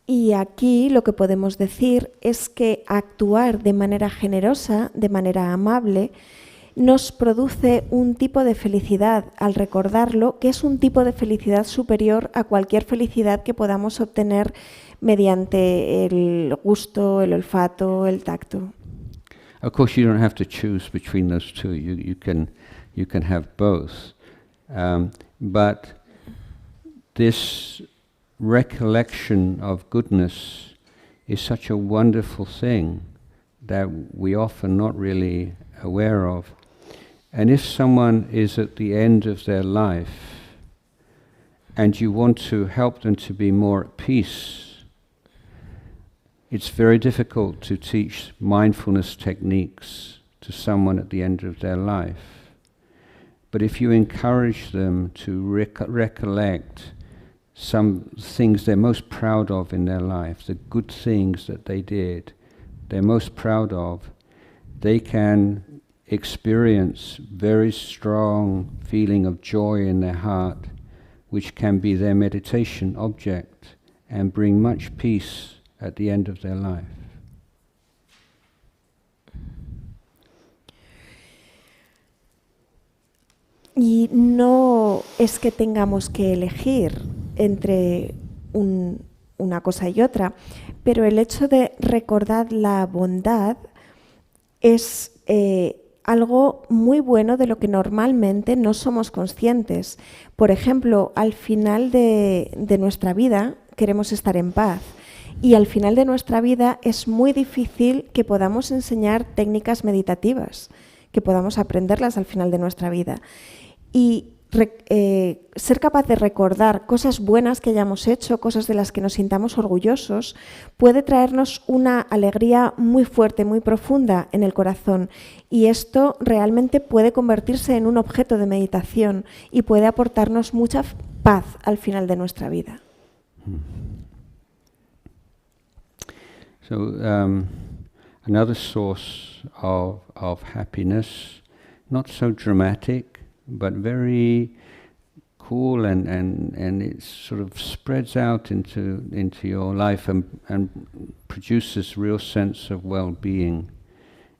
Y aquí lo que podemos decir es que actuar de manera generosa, de manera amable, nos produce un tipo de felicidad al recordarlo, que es un tipo de felicidad superior a cualquier felicidad que podamos obtener mediante el gusto, el olfato, el tacto. Of course, you don't have to choose between those two. You can have both, but this recollection of goodness is such a wonderful thing that we often not really aware of. And if someone is at the end of their life and you want to help them to be more at peace, it's very difficult to teach mindfulness techniques to someone at the end of their life. But if you encourage them to recollect some things they're most proud of in their life, the good things that they did, they're most proud of, they can experience very strong feeling of joy in their heart, which can be their meditation object and bring much peace at the end of their life. Y no es que tengamos que elegir entre una cosa y otra, pero el hecho de recordar la bondad es algo muy bueno de lo que normalmente no somos conscientes. Por ejemplo, al final de nuestra vida queremos estar en paz y al final de nuestra vida es muy difícil que podamos enseñar técnicas meditativas, que podamos aprenderlas al final de nuestra vida. Y ser capaz de recordar cosas buenas que hayamos hecho, cosas de las que nos sintamos orgullosos, puede traernos una alegría muy fuerte, muy profunda en el corazón. Y esto realmente puede convertirse en un objeto de meditación y puede aportarnos mucha paz al final de nuestra vida. So, another source of happiness, not so dramatic, but very cool, and it sort of spreads out into your life and produces real sense of well-being,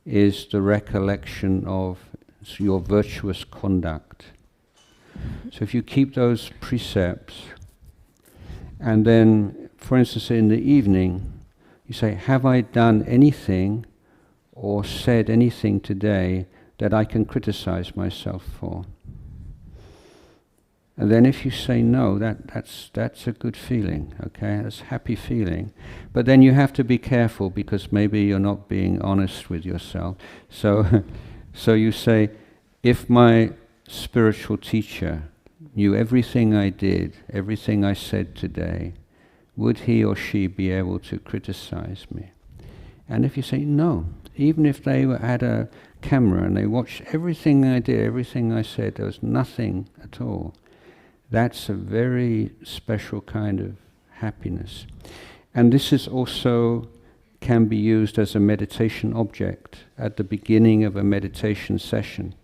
is the recollection of your virtuous conduct. So if you keep those precepts, and then, for instance, in the evening, you say, have I done anything or said anything today that I can criticize myself for? And then if you say no, that's a good feeling, okay? That's a happy feeling. But then you have to be careful because maybe you're not being honest with yourself. So, so you say, if my spiritual teacher knew everything I did, everything I said today, would he or she be able to criticize me? And if you say no, even if they had a camera and they watched everything I did, everything I said, there was nothing at all, that's a very special kind of happiness. And this is also can be used as a meditation object at the beginning of a meditation session.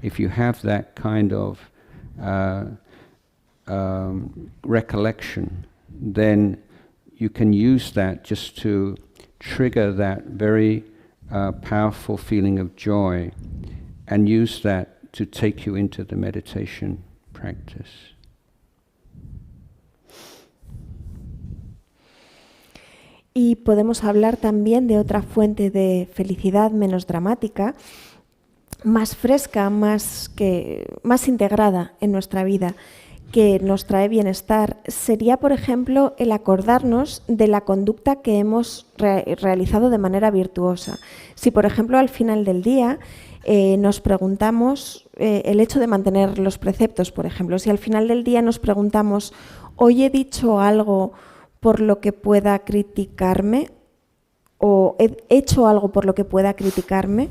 If you have that kind of recollection, then you can use that just to trigger that very powerful feeling of joy and use that to take you into the meditation practice. Y podemos hablar también de otra fuente de felicidad menos dramática, más fresca, más integrada en nuestra vida, que nos trae bienestar. Sería, por ejemplo, el acordarnos de la conducta que hemos realizado de manera virtuosa. Si, por ejemplo, al final del día nos preguntamos, el hecho de mantener los preceptos, por ejemplo, si al final del día nos preguntamos, hoy he dicho algo por lo que pueda criticarme, o he hecho algo por lo que pueda criticarme,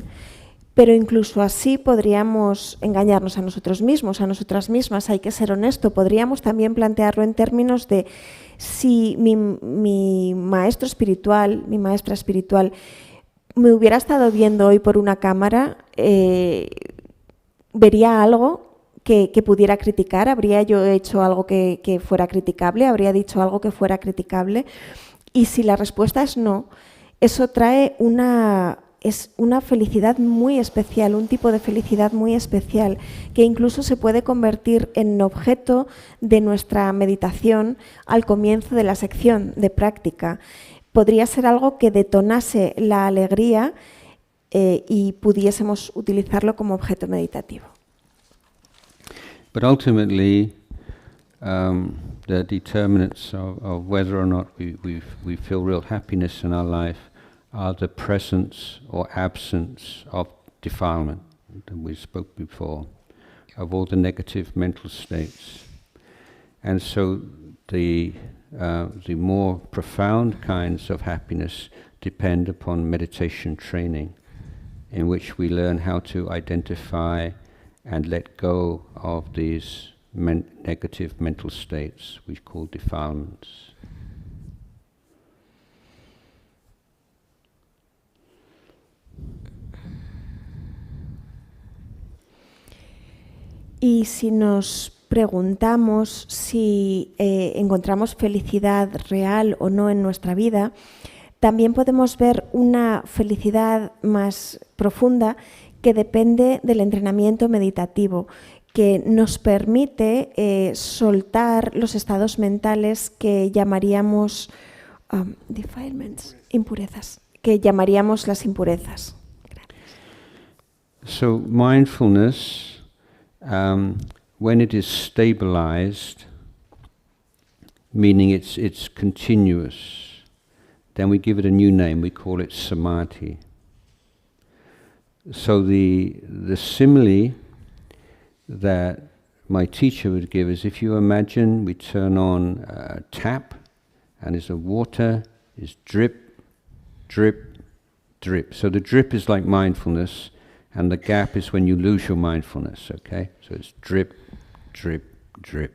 pero incluso así podríamos engañarnos a nosotros mismos, a nosotras mismas, hay que ser honesto. Podríamos también plantearlo en términos de si mi maestro espiritual, mi maestra espiritual, me hubiera estado viendo hoy por una cámara, ¿vería algo que pudiera criticar? ¿Habría yo hecho algo que fuera criticable? ¿Habría dicho algo que fuera criticable? Y si la respuesta es no, eso trae una felicidad muy especial, un tipo de felicidad muy especial, que incluso se puede convertir en objeto de nuestra meditación al comienzo de la sección de práctica. Podría ser algo que detonase la alegría y pudiésemos utilizarlo como objeto meditativo. But ultimately, the determinants of whether or not we feel real happiness in our life are the presence or absence of defilement that we spoke before, of all the negative mental states. And so the more profound kinds of happiness depend upon meditation training, in which we learn how to identify and let go of these negative mental states we call defilements. Y si nos preguntamos si encontramos felicidad real o no en nuestra vida, también podemos ver una felicidad más profunda que depende del entrenamiento meditativo, que nos permite soltar los estados mentales que llamaríamos defilements, impurezas, que llamaríamos las impurezas. So mindfulness, when it is stabilized, meaning it's continuous, then we give it a new name, we call it samadhi. So the simile that my teacher would give is, if you imagine we turn on a tap and there's a water, is drip, drip, drip. So the drip is like mindfulness, and the gap is when you lose your mindfulness, okay? So it's drip, drip, drip.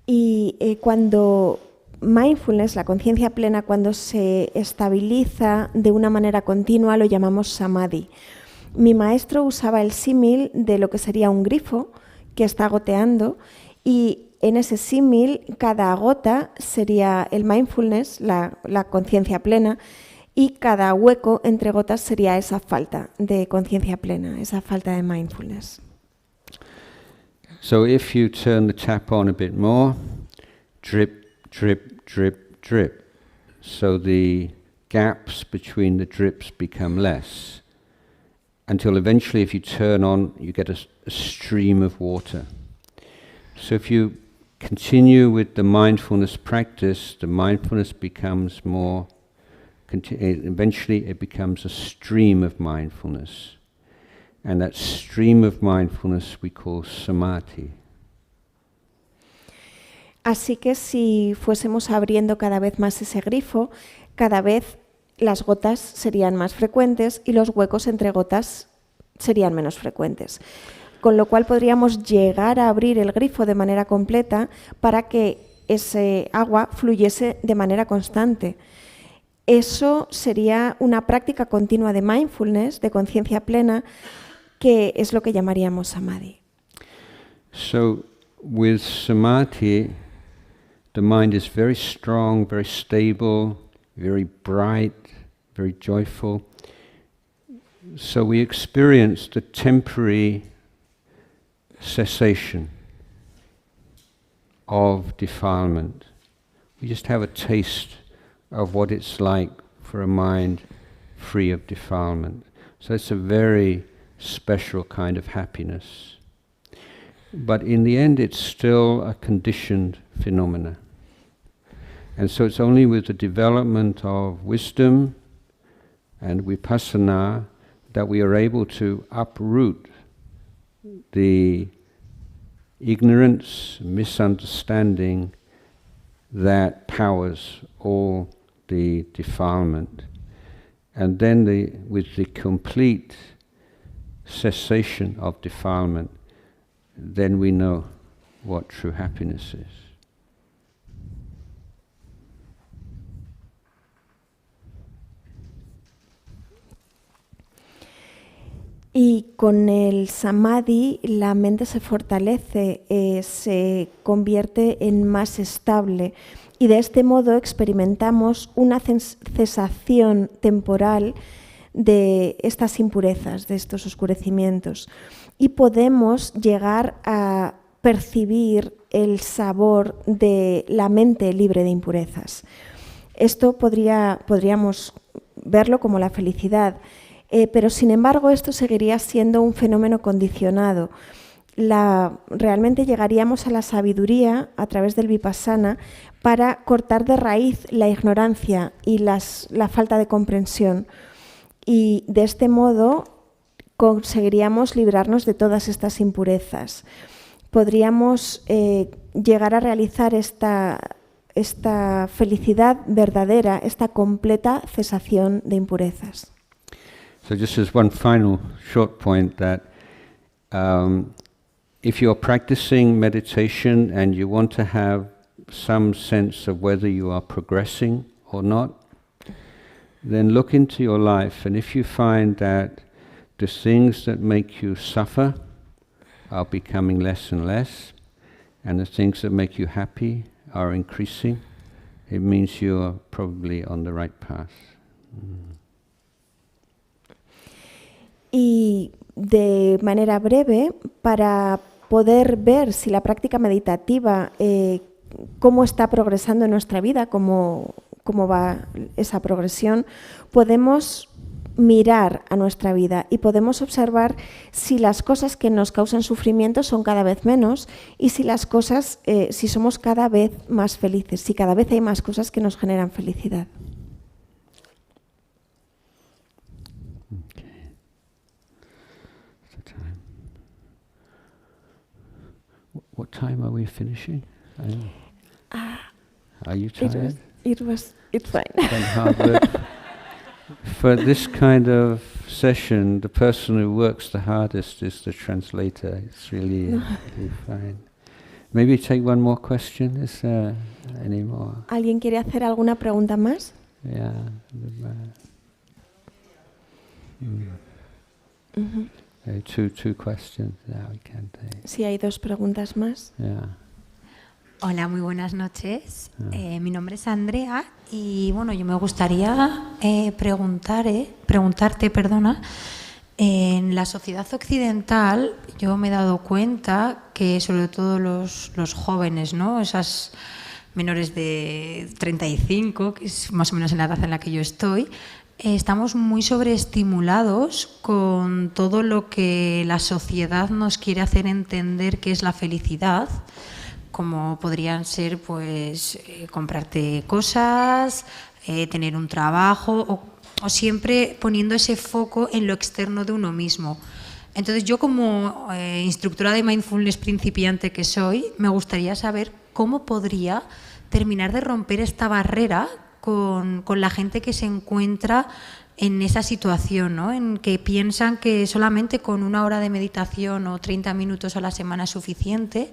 Y cuando mindfulness, la conciencia plena, cuando se estabiliza de una manera continua, lo llamamos samadhi. Mi maestro usaba el símil de lo que sería un grifo que está goteando, y en ese símil cada gota sería el mindfulness, la conciencia plena, y cada hueco entre gotas sería esa falta de conciencia plena, esa falta de mindfulness. So if you turn the tap on a bit more, drip, drip, drip, drip. So the gaps between the drips become less, until eventually if you turn on, you get a stream of water. So if you continue with the mindfulness practice, the mindfulness becomes more, eventually it becomes a stream of mindfulness. And that stream of mindfulness we call samadhi. Así que si fuésemos abriendo cada vez más ese grifo, cada vez las gotas serían más frecuentes y los huecos entre gotas serían menos frecuentes. Con lo cual podríamos llegar a abrir el grifo de manera completa para que ese agua fluyese de manera constante. Eso sería una práctica continua de mindfulness, de conciencia plena, que es lo que llamaríamos samadhi. So, with samadhi, the mind is very strong, very stable, very bright, very joyful. So we experience the temporary cessation of defilement. We just have a taste of what it's like for a mind free of defilement. So it's a very special kind of happiness. But in the end, it's still a conditioned phenomena. And so it's only with the development of wisdom and vipassana that we are able to uproot the ignorance, misunderstanding that powers all the defilement. And then with the complete cessation of defilement, then we know what true happiness is. Y con el samadhi la mente se fortalece, se convierte en más estable, y de este modo experimentamos una cesación temporal de estas impurezas, de estos oscurecimientos, y podemos llegar a percibir el sabor de la mente libre de impurezas. Esto podríamos verlo como la felicidad, pero sin embargo esto seguiría siendo un fenómeno condicionado. Realmente llegaríamos a la sabiduría a través del vipassana para cortar de raíz la ignorancia y la falta de comprensión, y de este modo conseguiríamos librarnos de todas estas impurezas. Podríamos llegar a realizar esta felicidad verdadera, esta completa cesación de impurezas. So just as one final short point, that if you're practicing meditation and you want to have some sense of whether you are progressing or not, then look into your life, and if you find that the things that make you suffer are becoming less and less, and the things that make you happy are increasing, it means you're probably on the right path. Y de manera breve, para poder ver si la práctica meditativa, cómo está progresando en nuestra vida, cómo va esa progresión, podemos mirar a nuestra vida y podemos observar si las cosas que nos causan sufrimiento son cada vez menos y si las cosas, si somos cada vez más felices, si cada vez hay más cosas que nos generan felicidad. What time are we finishing? Are you tired? It's fine. For this kind of session, the person who works the hardest is the translator. It's really fine. Maybe take one more question. Is there any more? ¿Alguien quiere hacer alguna pregunta más? Yeah. Two questions. Yeah, we can take. Sí, hay dos preguntas más. Yeah. Hola, muy buenas noches. Mi nombre es Andrea y bueno, yo me gustaría preguntarte, en la sociedad occidental yo me he dado cuenta que sobre todo los jóvenes, ¿no? Esas menores de 35, que es más o menos en la edad en la que yo estoy, estamos muy sobreestimulados con todo lo que la sociedad nos quiere hacer entender que es la felicidad, como podrían ser pues comprarte cosas, tener un trabajo o siempre poniendo ese foco en lo externo de uno mismo. Entonces yo como instructora de mindfulness principiante que soy, me gustaría saber cómo podría terminar de romper esta barrera con la gente que se encuentra en esa situación, ¿no? En que piensan que solamente con 1 hora de meditación o 30 minutos a la semana es suficiente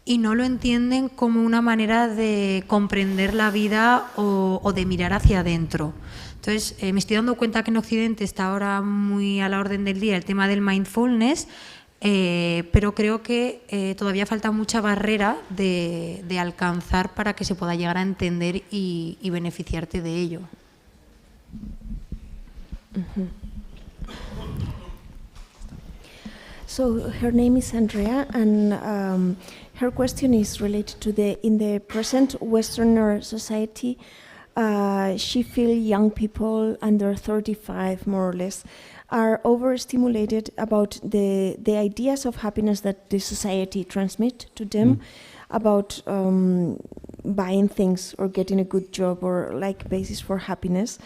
y no lo entienden como una manera de comprender la vida o de mirar hacia adentro. Entonces, me estoy dando cuenta que en Occidente está ahora muy a la orden del día el tema del mindfulness, pero creo que todavía falta mucha barrera de alcanzar para que se pueda llegar a entender y beneficiarte de ello. So her name is Andrea, and her question is related to in the present Westerner society. She feels young people under 35, more or less, are overstimulated about the ideas of happiness that the society transmit to them, about buying things or getting a good job or like basis for happiness.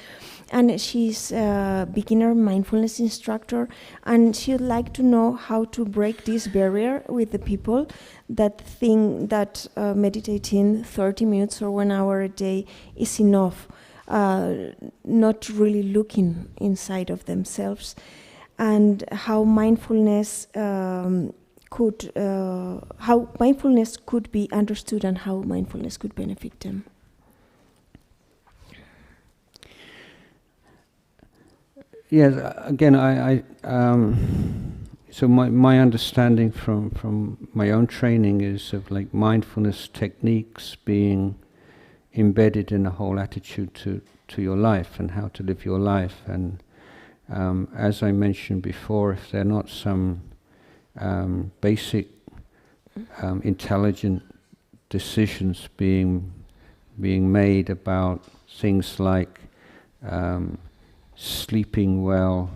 And she's a beginner mindfulness instructor, and she'd like to know how to break this barrier with the people that think that meditating 30 minutes or 1 hour a day is enough, not really looking inside of themselves, and how mindfulness could be understood and how mindfulness could benefit them. Yes, again, so my understanding from my own training is of like mindfulness techniques being embedded in a whole attitude to your life and how to live your life. And as I mentioned before, if they're not some basic intelligent decisions being made about things like sleeping well,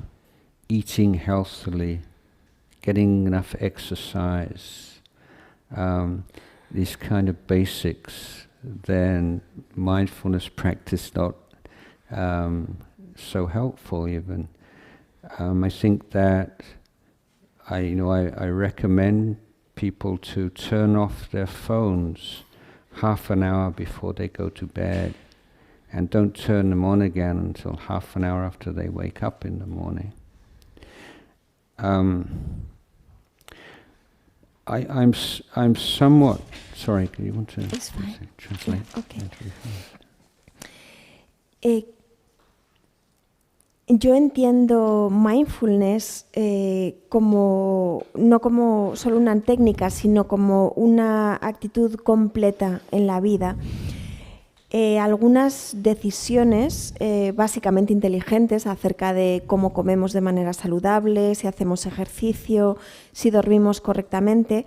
eating healthily, getting enough exercise, these kind of basics, then mindfulness practice not so helpful even. I think that I recommend people to turn off their phones half an hour before they go to bed, and don't turn them on again until half an hour after they wake up in the morning. I'm somewhat sorry. Do you want to It's fine. translate? Okay. Yo entiendo mindfulness como no como solo una técnica, sino como una actitud completa en la vida. Algunas decisiones básicamente inteligentes acerca de cómo comemos de manera saludable, si hacemos ejercicio, si dormimos correctamente,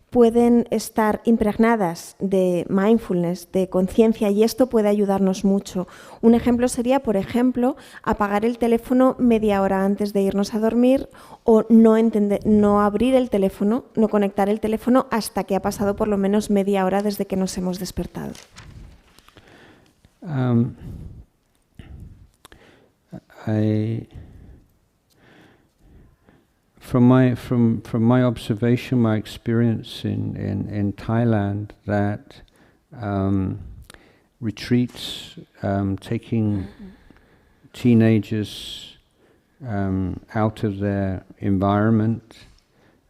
pueden estar impregnadas de mindfulness, de conciencia, y esto puede ayudarnos mucho. Un ejemplo sería, por ejemplo, apagar el teléfono media hora antes de irnos a dormir o no abrir el teléfono, no conectar el teléfono hasta que ha pasado por lo menos media hora desde que nos hemos despertado. From my observation, my experience in Thailand, that retreats, taking teenagers out of their environment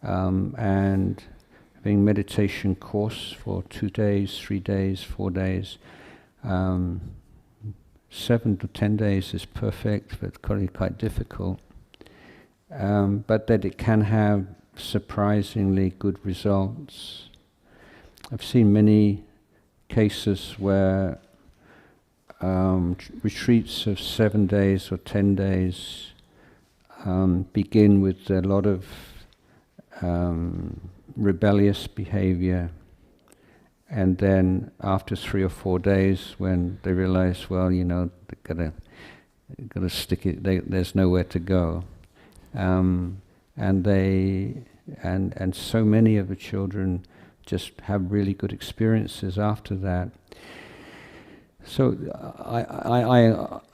and having meditation course for 2 days, 3 days, 4 days, 7 to 10 days is perfect, but quite difficult. But that it can have surprisingly good results. I've seen many cases where retreats of 7 days or 10 days begin with a lot of rebellious behavior, and then after 3 or 4 days, when they realize, well, you know, they've gotta stick it. There's nowhere to go. And so many of the children just have really good experiences after that. So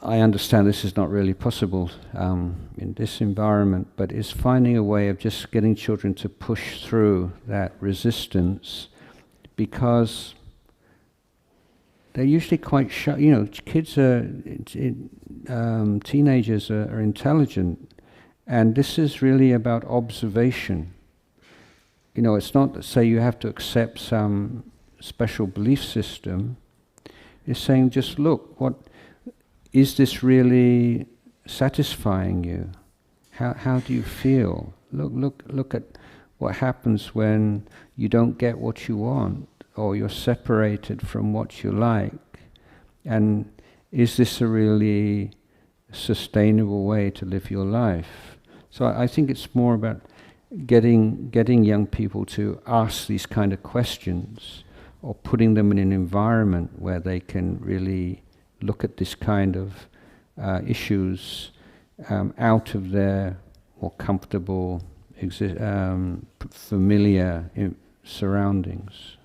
I understand this is not really possible in this environment, but it's finding a way of just getting children to push through that resistance, because they're usually quite shy. You know, kids teenagers are intelligent. And this is really about observation. You know, it's not that say you have to accept some special belief system. It's saying, just look, is this really satisfying you? How do you feel? Look at what happens when you don't get what you want, or you're separated from what you like. And is this a really sustainable way to live your life? So I think it's more about getting young people to ask these kind of questions, or putting them in an environment where they can really look at this kind of issues out of their more comfortable, familiar surroundings.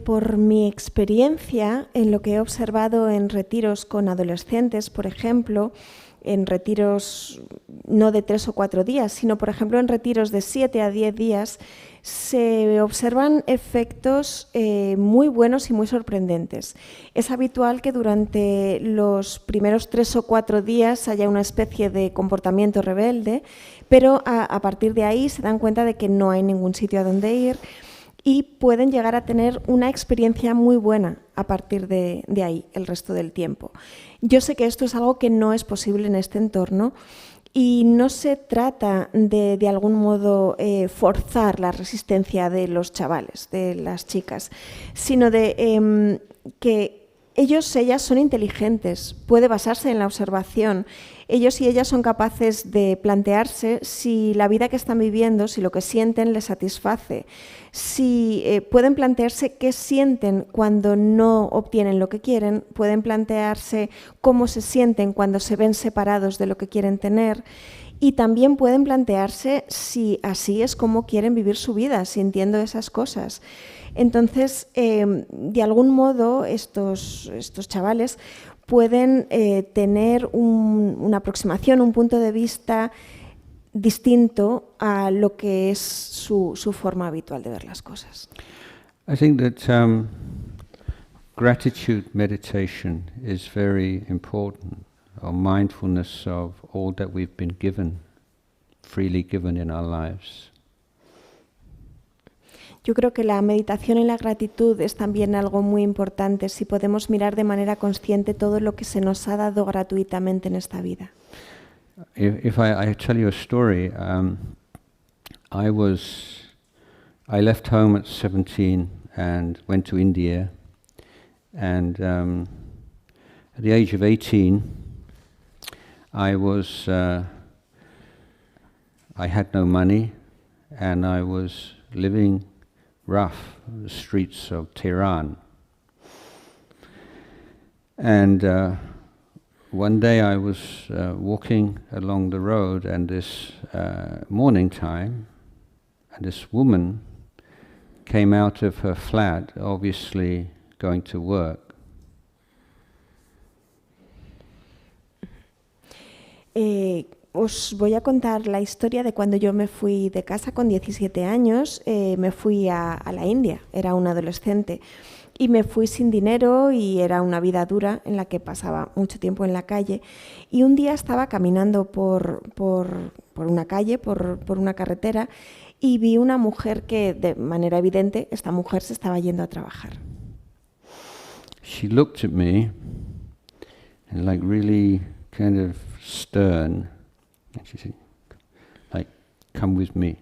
Por mi experiencia, en lo que he observado en retiros con adolescentes, por ejemplo, en retiros no de 3 o 4 días, sino por ejemplo en retiros de 7 a 10 días, se observan efectos muy buenos y muy sorprendentes. Es habitual que durante los primeros 3 o 4 días haya una especie de comportamiento rebelde, pero a partir de ahí se dan cuenta de que no hay ningún sitio a donde ir, y pueden llegar a tener una experiencia muy buena a partir de ahí el resto del tiempo. Yo sé que esto es algo que no es posible en este entorno, y no se trata de algún modo forzar la resistencia de los chavales, de las chicas, sino de que ellas son inteligentes, puede basarse en la observación. Ellos y ellas son capaces de plantearse si la vida que están viviendo, si lo que sienten les satisface, si pueden plantearse qué sienten cuando no obtienen lo que quieren, pueden plantearse cómo se sienten cuando se ven separados de lo que quieren tener, y también pueden plantearse si así es como quieren vivir su vida, sintiendo esas cosas. Entonces, de algún modo, estos chavales pueden tener una aproximación, un punto de vista distinto a lo que es su forma habitual de ver las cosas. I think that gratitude meditation is very important, or mindfulness of all that we've been given, freely given in our lives. Yo creo que la meditación en la gratitud es también algo muy importante si podemos mirar de manera consciente todo lo que se nos ha dado gratuitamente en esta vida. If I tell you a story, I left home at 17 and went to India, and at the age of 18, I had no money, and I was living rough on the streets of Tehran. And one day I was walking along the road, and this morning time, and this woman came out of her flat, obviously going to work. Os voy a contar la historia de cuando yo me fui de casa con 17 años, me fui a la India, era un adolescente, y me fui sin dinero y era una vida dura en la que pasaba mucho tiempo en la calle. Y un día estaba caminando por una calle, por una carretera, y vi una mujer que, de manera evidente, esta mujer se estaba yendo a trabajar. She looked at me, and like really kind of stern, and she said, like, come with me.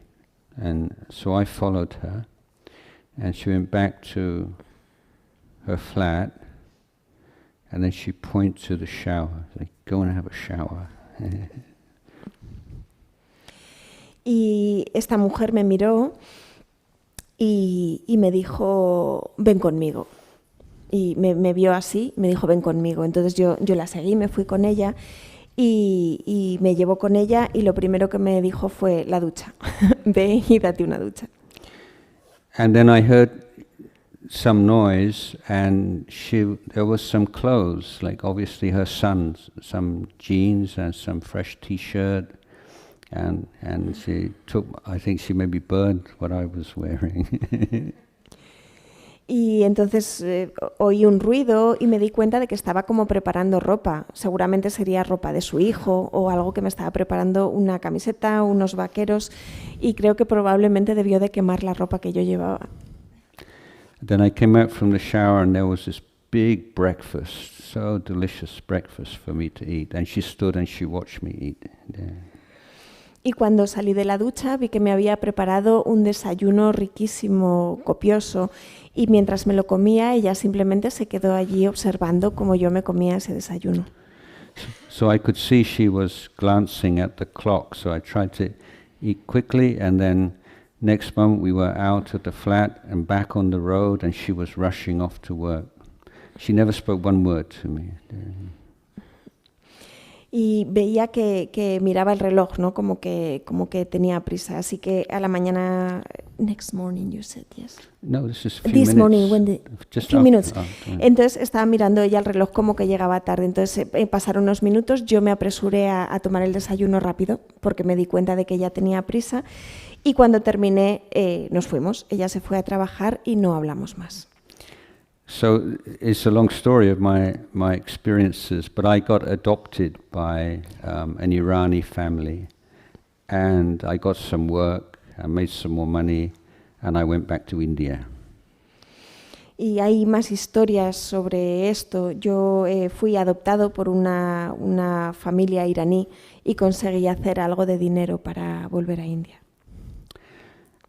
And so I followed her, and she went back to her flat, and then she pointed to the shower, like, go and have a shower. Y esta mujer me miró y me dijo, ven conmigo. Y me vio así, me dijo, ven conmigo. Entonces yo la seguí, me fui con ella y me llevó con ella, y lo primero que me dijo fue la ducha. Ve y date una ducha. And then I heard some noise, and there was some clothes, like obviously her son's, some jeans and some fresh t-shirt, and she took, I think she maybe burned what I was wearing. Y entonces oí un ruido y me di cuenta de que estaba como preparando ropa. Seguramente sería ropa de su hijo o algo que me estaba preparando, una camiseta, unos vaqueros, y creo que probablemente debió de quemar la ropa que yo llevaba. Then I came out from the shower, and there was this big breakfast, so delicious breakfast for me to eat, and she stood and she watched me eat. Yeah. Y cuando salí de la ducha vi que me había preparado un desayuno riquísimo, copioso, y mientras me lo comía ella simplemente se quedó allí observando cómo yo me comía ese desayuno. So I could see she was glancing at the clock, so I tried to eat quickly, and then next moment we were out at the flat and back on the road, and she was rushing off to work. She never spoke one word to me. Y veía que miraba el reloj, ¿no? Como que tenía prisa. Así que a la mañana, next morning you said, yes. No, this is This morning, just few minutes. Yeah. Entonces estaba mirando ella el reloj como que llegaba tarde. Entonces pasaron unos minutos, yo me apresuré a tomar el desayuno rápido porque me di cuenta de que ella tenía prisa. Y cuando terminé, nos fuimos. Ella se fue a trabajar y no hablamos más. So it's a long story of my experiences, but I got adopted by an Irani family, and I got some work, I made some more money, and I went back to India. Y hay más historias sobre esto. Yo fui adoptado por una familia iraní y conseguí hacer algo de dinero para volver a India.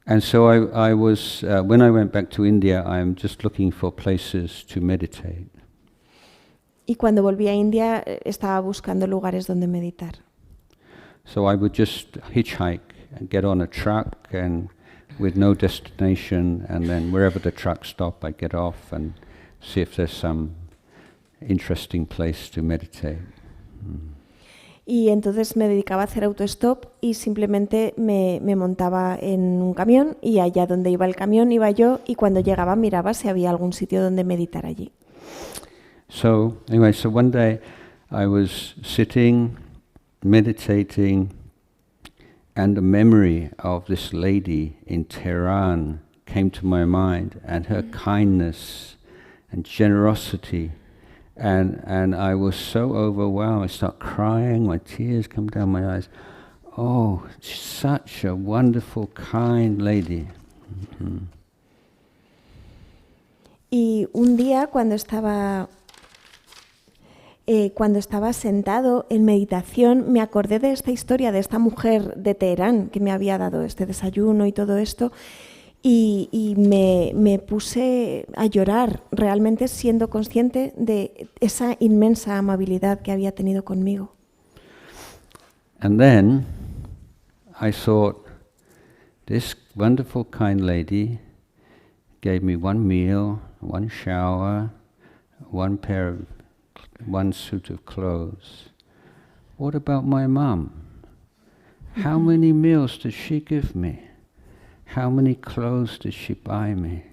And so I was, when I went back to India, I'm just looking for places to meditate. Y cuando volví a India estaba buscando lugares donde meditar. So I would just hitchhike and get on a truck and with no destination, and then wherever the truck stopped, I'd get off and see if there's some interesting place to meditate. Y entonces me dedicaba a hacer autostop y simplemente me montaba en un camión, y allá donde iba el camión iba yo, y cuando llegaba miraba si había algún sitio donde meditar allí. So anyway, so one day I was sitting, meditating, and the memory of this lady in Tehran came to my mind, and her kindness and generosity. And I was so overwhelmed, I start crying, my tears come down my eyes. Oh, such a wonderful, kind lady. Mm-hmm. Y un día cuando estaba sentado en meditación, me acordé de esta historia de esta mujer de Teherán que me había dado este desayuno y todo esto, y me puse a llorar, realmente siendo consciente de esa inmensa amabilidad que había tenido conmigo. And then I thought, this wonderful, kind lady gave me one meal, one shower, one suit of clothes. What about my mum? How many meals does she give me? How many clothes does she buy me?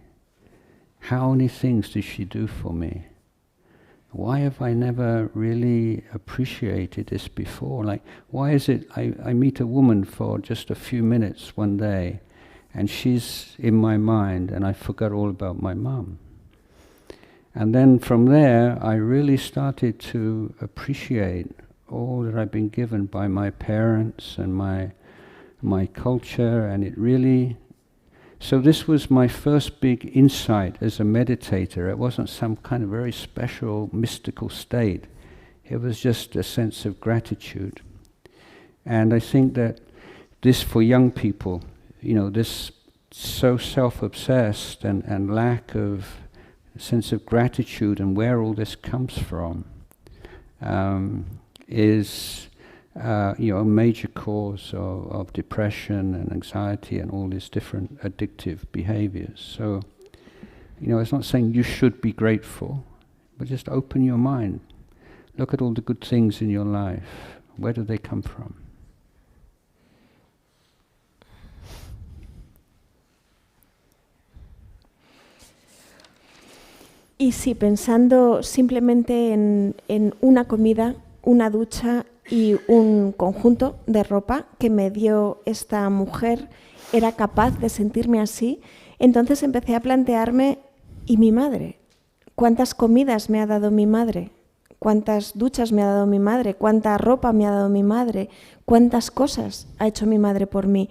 How many things does she do for me? Why have I never really appreciated this before? Like, why is it I meet a woman for just a few minutes one day, and she's in my mind, and I forgot all about my mum? And then from there, I really started to appreciate all that I've been given by my parents and my culture, and it really... So this was my first big insight as a meditator. It wasn't some kind of very special mystical state. It was just a sense of gratitude. And I think that this, for young people, you know, this so self-obsessed and lack of sense of gratitude and where all this comes from is you know, a major cause of depression and anxiety and all these different addictive behaviors. So, you know, it's not saying you should be grateful, but just open your mind. Look at all the good things in your life. Where do they come from? Y sí, pensando simplemente en una comida, una ducha y un conjunto de ropa que me dio esta mujer, era capaz de sentirme así, entonces empecé a plantearme, ¿y mi madre? ¿Cuántas comidas me ha dado mi madre? ¿Cuántas duchas me ha dado mi madre? ¿Cuánta ropa me ha dado mi madre? ¿Cuántas cosas ha hecho mi madre por mí?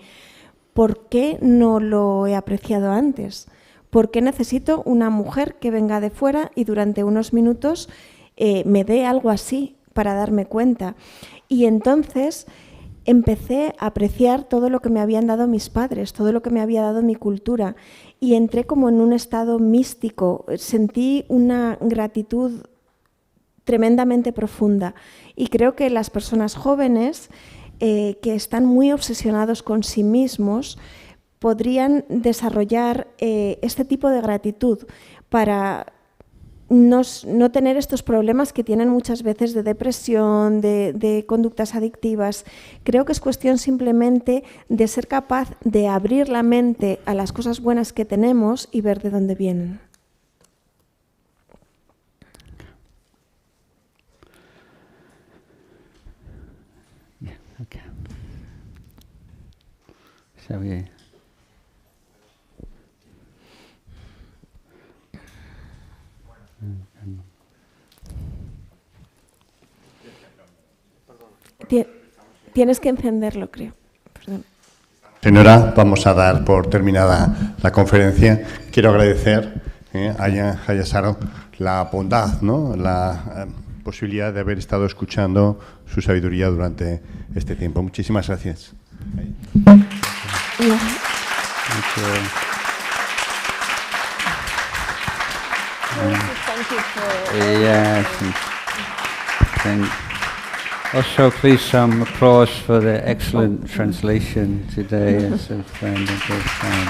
¿Por qué no lo he apreciado antes? ¿Por qué necesito una mujer que venga de fuera y durante unos minutos me dé algo así para darme cuenta? Y entonces empecé a apreciar todo lo que me habían dado mis padres, todo lo que me había dado mi cultura, y entré como en un estado místico, sentí una gratitud tremendamente profunda. Y creo que las personas jóvenes que están muy obsesionados con sí mismos podrían desarrollar este tipo de gratitud para no tener estos problemas que tienen muchas veces de depresión, de conductas adictivas. Creo que es cuestión simplemente de ser capaz de abrir la mente a las cosas buenas que tenemos y ver de dónde vienen. Okay. Shall we? Tienes que encenderlo, creo. Perdón. Señora, vamos a dar por terminada la conferencia. Quiero agradecer a Ajahn Jayasaro la bondad, ¿no? La posibilidad de haber estado escuchando su sabiduría durante este tiempo. Muchísimas gracias. Also, please some applause for the excellent translation today. It's a friend and good friend.